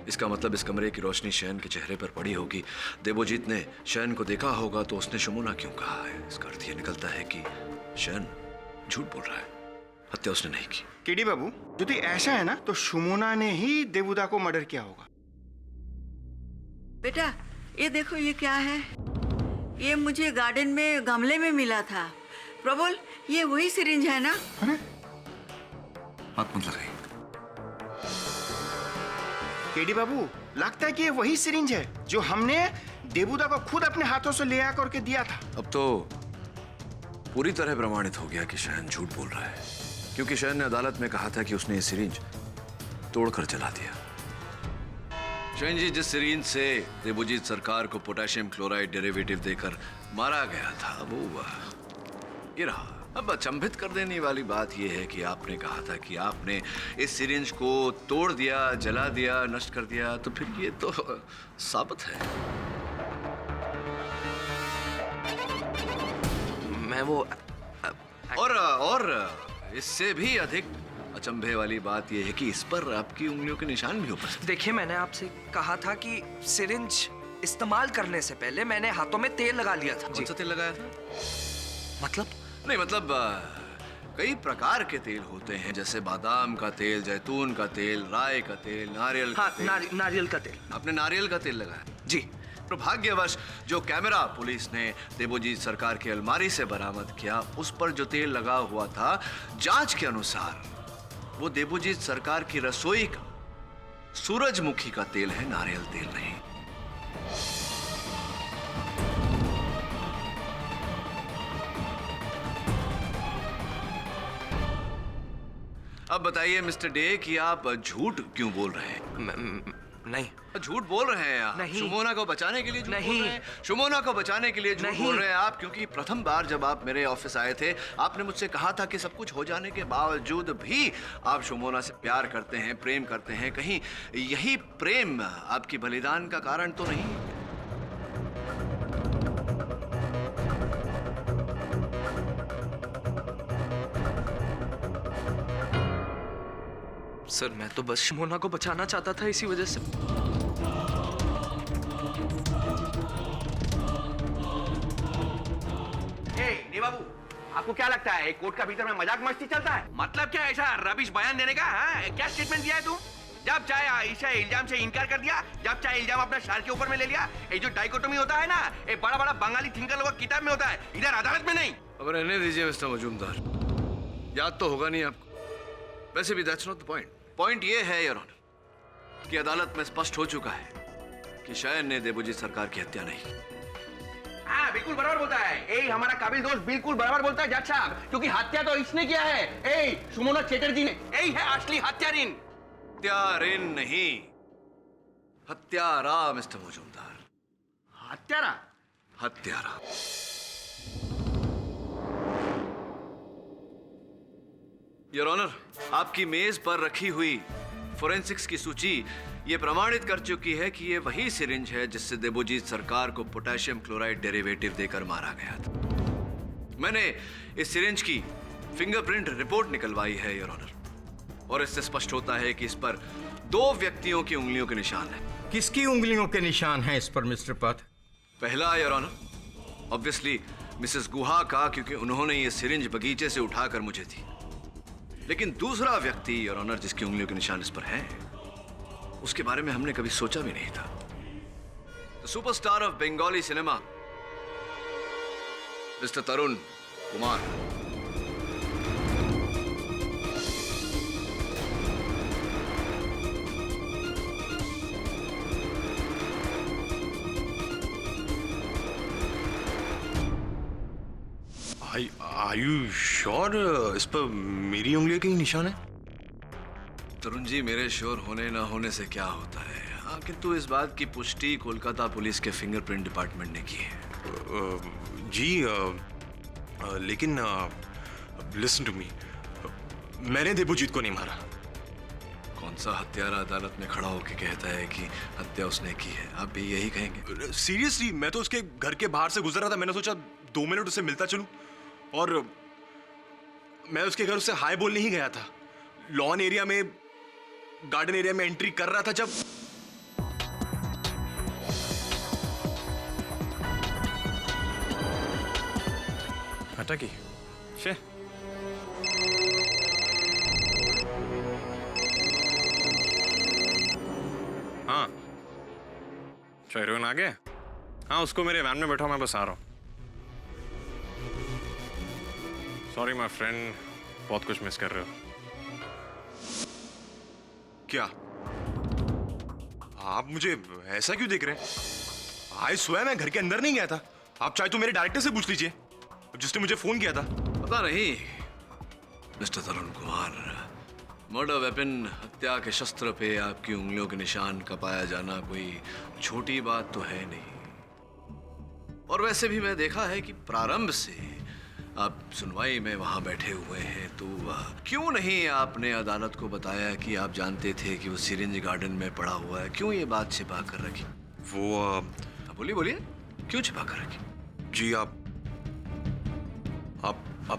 इसका मतलब इस कमरे की रोशनी शयन के चेहरे पर पड़ी होगी। देवोजीत ने शयन को देखा होगा तो उसने शमोना क्यों कहा है? इसका अर्थ यह निकलता है कि शयन झूठ बोल रहा है, हत्या उसने नहीं की। केडी बाबू, यदि ऐसा है ना तो सुमोना ने ही देवुदा को मर्डर किया होगा। बेटा, ये देखो, ये क्या है? ये मुझे गार्डन में गमले में मिला था। प्रबल, ये वही सिरिंज है ना? हाथ मत लगाइए। केडी बाबू, लगता है कि ये वही सिरिंज है जो हमने देवुदा को खुद अपने हाथों से ले आकर के दिया था। अब तो पूरी तरह प्रमाणित हो गया कि शयन झूठ बोल रहा है। क्योंकि शयन ने अदालत में कहा था कि उसने ये सिरिंज तोड़कर जला दिया। शयन जी, जिस सिरिंज से देबोजीत सरकार को पोटेशियम क्लोराइड डेरिवेटिव देकर मारा गया था वो ये रहा। अब अचंभित कर देने वाली बात यह है कि आपने कहा था कि आपने इस सिरिंज को तोड़ दिया, जला दिया, नष्ट कर दिया, तो फिर ये तो साबित है। मैं वो और इससे भी अधिक अचंभे वाली बात यह है कि इस पर आपकी उंगलियों के निशान भी हो सकते। देखिए, मैंने आपसे कहा था कि सिरिंज इस्तेमाल करने से पहले मैंने हाथों में तेल लगा लिया था। कौन सा तेल लगाया था? मतलब? नहीं, मतलब कई प्रकार के तेल होते हैं, जैसे बादाम का तेल, जैतून का तेल, राई का तेल, नारियल का तेल। नारियल का तेल। आपने नारियल का तेल लगाया? जी। दुर्भाग्यवश जो कैमरा पुलिस ने देबोजीत सरकार की अलमारी से बरामद किया, उस पर जो तेल लगा हुआ था, जांच के अनुसार वो देबोजीत सरकार की रसोई का सूरजमुखी का तेल है, नारियल तेल नहीं। अब बताइए मिस्टर डे कि आप झूठ क्यों बोल रहे हैं? नहीं, झूठ बोल रहे हैं आप। नहीं। शुमोना को बचाने के लिए झूठ नहीं। बोल रहे हैं? शुमोना को बचाने के लिए झूठ नहीं। बोल रहे हैं आप, क्योंकि प्रथम बार जब आप मेरे ऑफिस आए थे, आपने मुझसे कहा था कि सब कुछ हो जाने के बावजूद भी आप शुमोना से प्यार करते हैं, प्रेम करते हैं। कहीं यही प्रेम आपकी बलिदान का कारण तो नहीं? सर, मैं तो बस शुमोना को बचाना चाहता था, इसी वजह से। ए बाबू, आपको क्या लगता है कोर्ट का भीतर में मजाक मस्ती चलता है? मतलब क्या ऐसा रबिश बयान देने का? क्या स्टेटमेंट दिया है तू? जब चाहे आयशा इल्जाम से इनकार कर दिया, जब चाहे इल्जाम अपना सर के ऊपर में ले लिया। ये जो डाइकोटोमी होता है ना, ये बड़ा बड़ा बंगाली थिंकर लोगों की किताब में होता है, इधर अदालत में नहीं। अब रहने दीजिए मिस्टर मजूमदार, याद तो होगा नहीं आपको। वैसे भी that's not the point. Point ये है योर ऑनर कि अदालत में स्पष्ट हो चुका है कि शयन ने देबोजीत सरकार की हत्या नहीं। हाँ, बिल्कुल बराबर बोलता है। ए हमारा काबिल दोस्त बिल्कुल बराबर बोलता है जज साहब, क्योंकि हत्या तो इसने किया है। ए शुमोना चैटर्जी ने। यही है असली हत्यारिन। हत्यारिन नहीं, हत्यारा मिस्टर मजूमदार। हत्यारा? हत्यारा। योर ऑनर, आपकी मेज पर रखी हुई फोरेंसिक्स की सूची ये प्रमाणित कर चुकी है कि ये वही सिरिंज है जिससे देबोजीत सरकार को पोटेशियम क्लोराइड डेरिवेटिव देकर मारा गया था। मैंने इस सिरिंज की फिंगरप्रिंट रिपोर्ट निकलवाई है योर ऑनर, और इससे स्पष्ट होता है कि इस पर 2 व्यक्तियों की उंगलियों के निशान हैं। किसकी उंगलियों के निशान हैं इस पर मिस्टर पथ? पहला योर ऑनर, ऑब्वियसली मिसेस गुहा का, क्योंकि उन्होंने ये सिरिंज बगीचे से उठाकर मुझे दी। लेकिन दूसरा व्यक्ति योर ऑनर जिसकी उंगलियों के निशान इस पर हैं, उसके बारे में हमने कभी सोचा भी नहीं था। The superstar of Bengali cinema mister Tarun Kumar. Are you sure इस पर मेरी उंगलियों के ही निशान है? तरुण जी, मेरे श्योर होने ना होने से क्या होता है। हाँ, किंतु इस बात की पुष्टि कोलकाता पुलिस के फिंगरप्रिंट डिपार्टमेंट ने की है। जी, लेकिन लिसन टू मी, मैंने देबोजीत को नहीं मारा। कौन सा हत्यारा अदालत में खड़ा होकर कहता है कि हत्या उसने की है? आप भी यही कहेंगे? सीरियसली, मैं तो उसके घर के बाहर से गुजर रहा था। मैंने सोचा 2 मिनट उससे मिलता चलूं, और मैं उसके घर उससे हाय बोलने ही गया था। लॉन एरिया में, गार्डन एरिया में एंट्री कर रहा था जब हटा की शे। हाँ, शायरोन आ गया? हाँ, उसको मेरे वैन में बैठा, मैं बस आ रहा हूँ। सॉरी माय फ्रेंड, बहुत कुछ मिस कर रहे हो। क्या आप मुझे ऐसा क्यों देख रहे हैं? आई स्वेयर मैं घर के अंदर नहीं गया था। आप चाहे तो मेरे डायरेक्टर से पूछ लीजिए जिसने मुझे फोन किया था। पता नहीं, मिस्टर तरुण कुमार, मर्डर वेपन, हत्या के शस्त्र पे आपकी उंगलियों के निशान का पाया जाना कोई छोटी बात तो है नहीं। और वैसे भी मैं देखा है कि प्रारंभ से आप सुनवाई में वहां बैठे हुए हैं, तो क्यों नहीं आपने अदालत को बताया कि आप जानते थे कि वो सिरिंज गार्डन में पड़ा हुआ है? क्यों ये बात छिपा कर रखी? वो बोलिए बोलिए, क्यों छिपा कर रखी? जी आप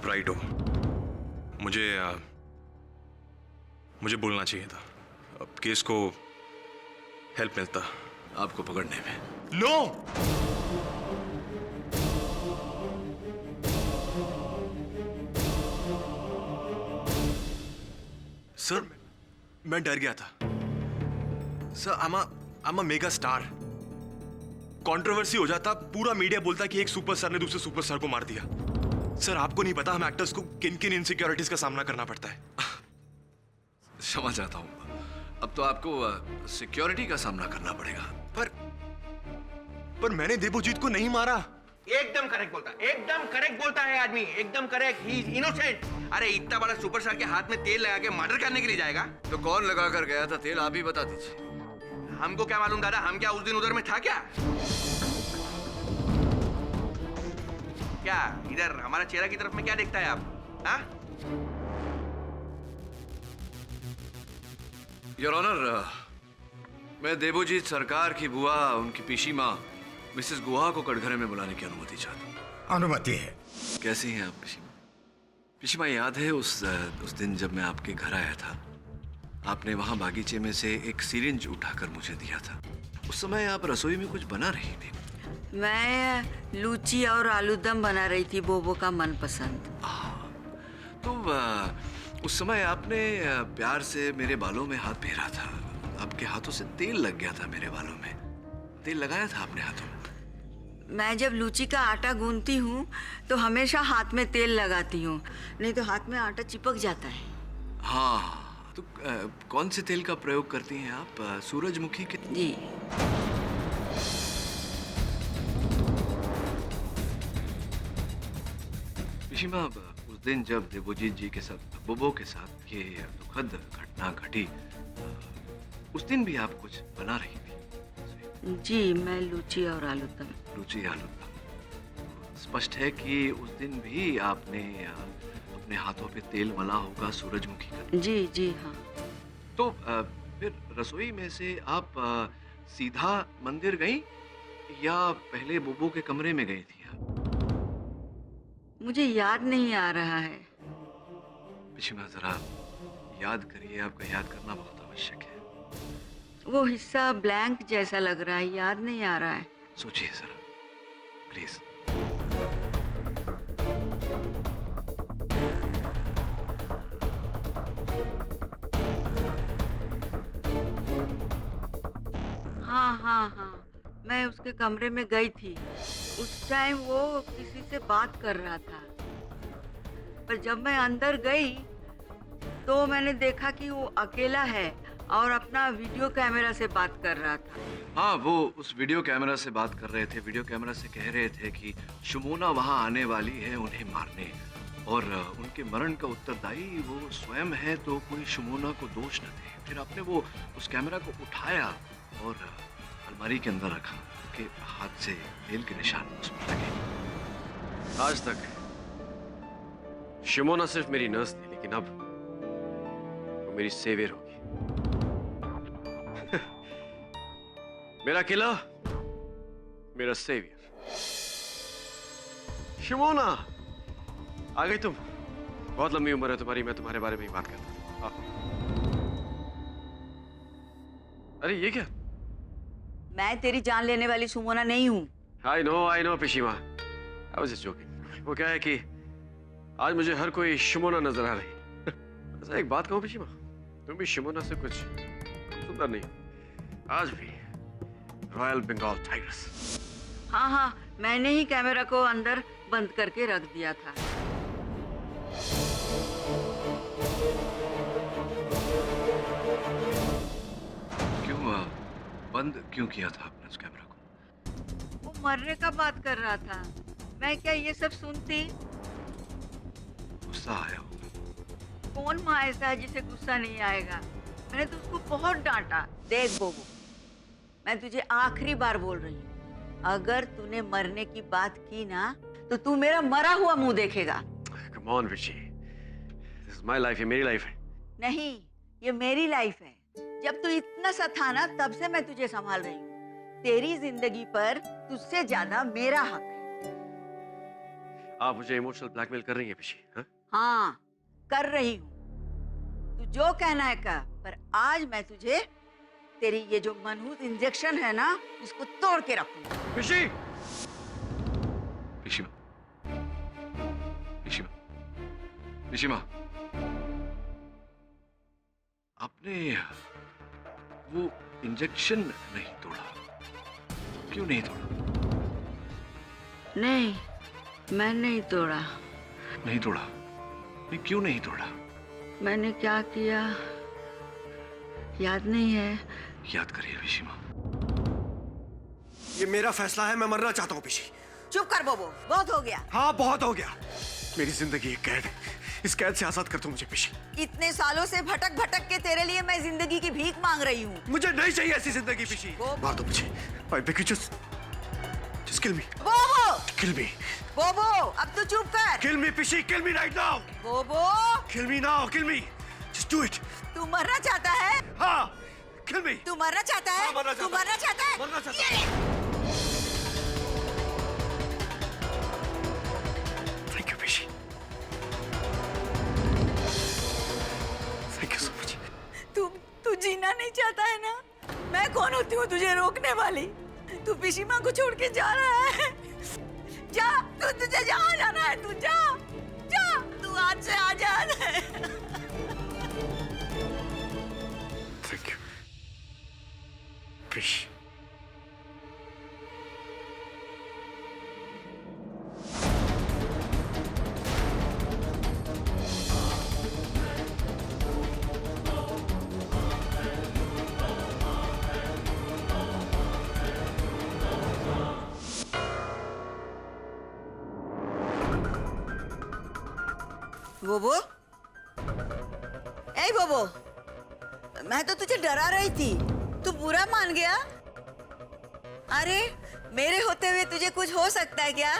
राइट हो। मुझे बोलना चाहिए था। अब केस को हेल्प मिलता आपको पकड़ने में। नो! सर, मैं डर गया था। Sir, I'm a mega star. Controversy हो जाता, पूरा मीडिया बोलता कि एक सुपरस्टार ने दूसरे सुपरस्टार को मार दिया। सर, आपको नहीं पता हम एक्टर्स को किन किन इनसिक्योरिटीज का सामना करना पड़ता है। समझ आता हूं। अब तो आपको सिक्योरिटी का सामना करना पड़ेगा। पर मैंने देवोजीत को नहीं मारा। एकदम करेक्ट बोलता है आदमी, एकदम करेक्ट। He is innocent. अरे इतना बड़ा सुपरस्टार के हाथ में तेल लगा के मर्डर करने के लिए जाएगा? तो कौन लगा कर गया था तेल, आप ही बता दीजिए। हमको क्या मालूम दादा, हम क्या उस दिन उधर में था क्या? क्या इधर हमारा चेहरा की तरफ में क्या देखता है आप? हाँ? योर ऑनर, मैं देवोजीत सरकार की बुआ, उनकी पीशी माँ मिसेस गुहा को कटघरे में बुलाने की अनुमति चाहता हूँ। अनुमति है। कैसी हैं आप पीशी माँ? पीशी माँ, याद है उस दिन जब मैं आपके घर आया था, आपने वहां बागीचे में से एक सिरिंज उठाकर मुझे दिया था। उस समय आप रसोई में कुछ बना रही थी। मैं लूची और आलू दम बना रही थी, बोबो का मनपसंद। तो उस समय आपने प्यार से मेरे बालों में हाथ फेरा था। आपके हाथों से तेल लग गया था मेरे बालों में। तेल लगाया था आपने हाथों में? मैं जब लूची का आटा गूंथती हूँ तो हमेशा हाथ में तेल लगाती हूँ, नहीं तो हाथ में आटा चिपक जाता है। हाँ, तो कौन से तेल का प्रयोग करती हैं आप? सूरजमुखी के? जी। पिशीमा, उस दिन जब देवोजीत जी के साथ, बोबो के साथ ये दुखद घटना घटी, उस दिन भी आप कुछ बना रही थी? जी, मैं लूची और आलू दम। लूची आलू दम। स्पष्ट है कि उस दिन भी आपने अपने हाथों पे तेल मला होगा सूरजमुखी का। जी जी हाँ। तो फिर रसोई में से आप सीधा मंदिर गई या पहले बोबो के कमरे में गई थी आप? मुझे याद नहीं आ रहा है। पिशीमा, जरा याद करिए, आपका याद करना बहुत आवश्यक है। वो हिस्सा ब्लैंक जैसा लग रहा है, याद नहीं आ रहा है। सोचिए जरा, प्लीज। हाँ, मैं उसके कमरे में गई थी। उस टाइम वो किसी से बात कर रहा था, पर जब मैं अंदर गई तो मैंने देखा कि वो अकेला है और अपना वीडियो कैमरा से बात कर रहा था। हाँ, वो उस वीडियो कैमरा से बात कर रहे थे। वीडियो कैमरा से कह रहे थे कि शुमोना वहां आने वाली है उन्हें मारने, और उनके मरण का उत्तरदायी वो स्वयं है, तो कोई शुमोना को दोष न दे। फिर आपने वो उस कैमरा को उठाया और अलमारी के अंदर रखा कि हाथ से तेल के निशान उस पर लगे। आज तक शुमोना सिर्फ मेरी नर्स थी, लेकिन अब वो मेरी सेवियर होगी। मेरा किला, मेरा सेवियर। शुमोना, आ गई तुम? बहुत लंबी उम्र है तुम्हारी, मैं तुम्हारे बारे में ही बात करता था। अरे ये क्या? मैं तेरी जान लेने वाली सुमोना नहीं हूँ। I know, पिशीमा। I was just joking। वो क्या है कि आज मुझे हर कोई शुमोना नजर आ रही। अच्छा, एक बात कहूँ पिशीमा, तुम भी शुमोना से कुछ सुंदर नहीं। आज भी रॉयल बंगाल टाइगर्स। हाँ, मैंने ही कैमरा को अंदर बंद करके रख दिया था। बंद क्यों किया था आपने उस कैमरा को? वो मरने का बात कर रहा था, मैं क्या ये सब सुनती? गुस्सा आया होगा। कौन माँ ऐसा है जिसे गुस्सा नहीं आएगा? मैंने तो उसको बहुत डांटा। देख बोबो, मैं तुझे आखिरी बार बोल रही हूँ, अगर तूने मरने की बात की ना तो तू मेरा मरा हुआ मुंह देखेगा। Come on, Rishi. This is my life. ये मेरी लाइफ है। नहीं, ये मेरी लाइफ है। जब तू इतना सा था ना तब से मैं तुझे संभाल रही हूँ। तेरी जिंदगी पर तुझसे ज्यादा मेरा हक है। आप मुझे इमोशनल ब्लैकमेल कर रही हैं पिशी? हाँ, कर रही हूँ। तू जो कहना है कर, पर आज मैं तुझे तेरी ये जो मनहूस इंजेक्शन है ना, इसको तोड़ के रखूंगी। पिशी! पिशी माँ, पिशी माँ, पिशी माँ, आपने वो इंजेक्शन नहीं तोड़ा, क्यों नहीं तोड़ा? नहीं, मैं नहीं तोड़ा। नहीं तोड़ा? नहीं, क्यों नहीं तोड़ा? मैंने क्या किया याद नहीं है। याद करिए पिशी माँ। ये मेरा फैसला है, मैं मरना चाहता हूँ पिशी। चुप कर बोबो, बहुत हो गया। हाँ, बहुत हो गया। मेरी जिंदगी एक कैद है, इस कैद से आजाद कर दो मुझे पिशी। इतने सालों से भटक भटक के तेरे लिए मैं जिंदगी की भीख मांग रही हूँ। मुझे नहीं चाहिए ऐसी जिंदगी पिशी। मार दो मुझे। I beg you, just kill me. बोबो! Kill me. बोबो, अब तो चुप कर। Kill me पिशी, kill me right now. बोबो! Kill me now, kill me. Just do it. तू मरना चाहता है? हाँ, kill me. तू मरना चाहता है? हाँ, तू मरना चाहता है? मरना चाहता है। Thank you पिशी। Thank you so much. तू जीना नहीं चाहता है ना? मैं कौन होती हूँ तुझे रोकने वाली? तू पिशी माँ को छोड़ के जा रहा है। जा, तुझे जहाँ जाना है तू जा, जा, तू आज से आजाद है। Thank you. पिशी। बोबो, ए बोबो, मैं तो तुझे डरा रही थी, तू बुरा मान गया? अरे मेरे होते हुए तुझे कुछ हो सकता है क्या?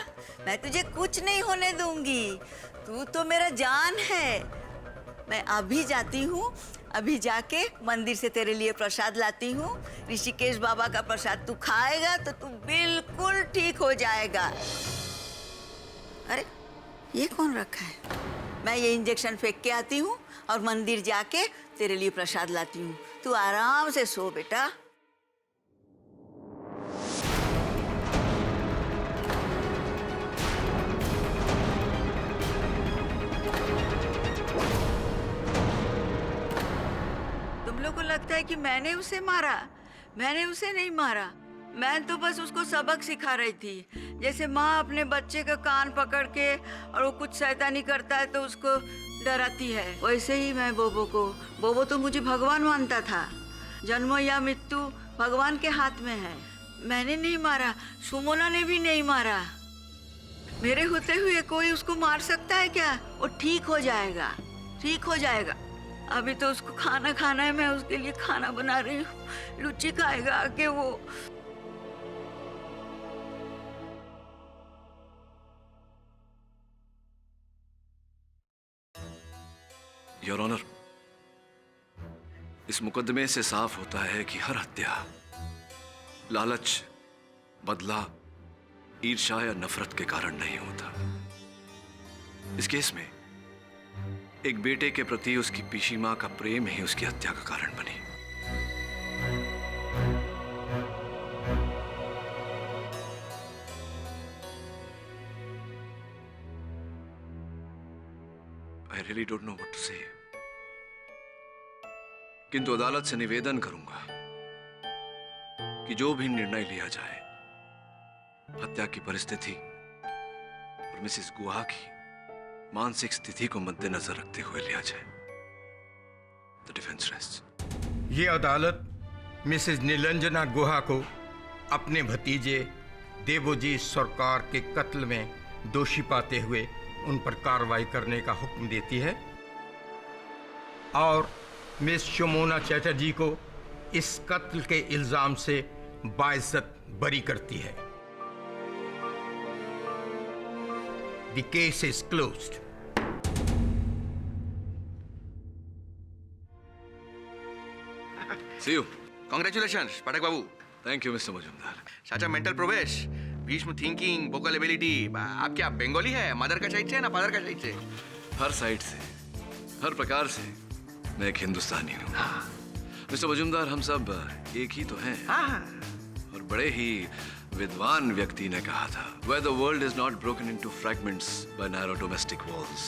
मैं तुझे कुछ नहीं होने दूंगी, तू तो मेरा जान है। मैं अभी जाती हूँ, अभी जाके मंदिर से तेरे लिए प्रसाद लाती हूँ। ऋषिकेश बाबा का प्रसाद तू खाएगा तो तू बिल्कुल ठीक हो जाएगा। अरे ये कौन रखा है? मैं ये इंजेक्शन फेंक के आती हूँ और मंदिर जाके तेरे लिए प्रसाद लाती हूँ। तू आराम से सो बेटा। तुम लोग को लगता है कि मैंने उसे मारा? मैंने उसे नहीं मारा, मैं तो बस उसको सबक सिखा रही थी। जैसे माँ अपने बच्चे का कान पकड़ के और वो कुछ शैतानी करता है तो उसको डराती है, वैसे ही मैं बोबो तो मुझे भगवान मानता था। जन्म या मृत्यु भगवान के हाथ में है। मैंने नहीं मारा, सुमोना ने भी नहीं मारा। मेरे होते हुए कोई उसको मार सकता है क्या? वो ठीक हो जाएगा, ठीक हो जाएगा। अभी तो उसको खाना खाना है, मैं उसके लिए खाना बना रही हूँ। रुचि खाएगा आके वो। योर ऑनर, इस मुकदमे से साफ होता है कि हर हत्या लालच, बदला, ईर्ष्या या नफरत के कारण नहीं होता। इस केस में एक बेटे के प्रति उसकी पीशी मां का प्रेम ही उसकी हत्या का कारण बनी। I really don't know what to say. किंतु अदालत से निवेदन करूंगा कि जो भी निर्णय लिया जाए हत्या की परिस्थिति और मिसेस गुहा की मानसिक स्थिति को मद्देनजर रखते हुए लिया जाए। The defense rests. ये अदालत मिसेस नीलंजना गुहा को अपने भतीजे देवोजीत सरकार के कत्ल में दोषी पाते हुए उन पर कार्रवाई करने का हुक्म देती है। और मिस शमोना चैटर्जी को इस कत्ल के इल्जाम से बाइज्जत बरी करती है। The case is closed. See you. Congratulations, Pathak Babu. Thank you, Mr. Majumdar. चाचा mental progress, Bhishma thinking, vocal ability, आप क्या बंगाली है? मदर का साइड से ना फादर का साइड से? हर साइड से, हर प्रकार से मैं एक हिंदुस्तानी हूँ। मिस्टर मजुमदार, हम सब एक ही तो हैं। और बड़े ही विद्वान व्यक्ति ने कहा था, where the world is not broken into fragments by narrow domestic walls,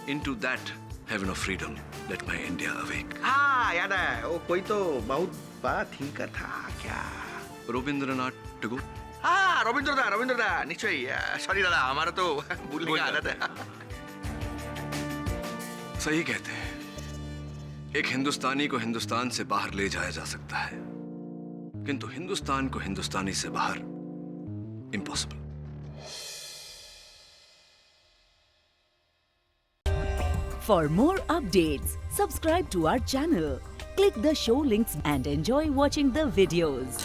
into that heaven of freedom, let my India awake. हाँ, याद है, वो कोई तो बहुत बड़ा थिंकर था क्या? रविंद्रनाथ टैगोर। हाँ, रविंद्र दा, निश्चय। सॉरी दादा, हमारा तो भूलने की आदत है। सही कहते हैं, एक हिंदुस्तानी को हिंदुस्तान से बाहर ले जाया जा सकता है, किंतु हिंदुस्तान को हिंदुस्तानी से बाहर impossible. For more updates, subscribe to our channel, click the show links and enjoy watching the videos.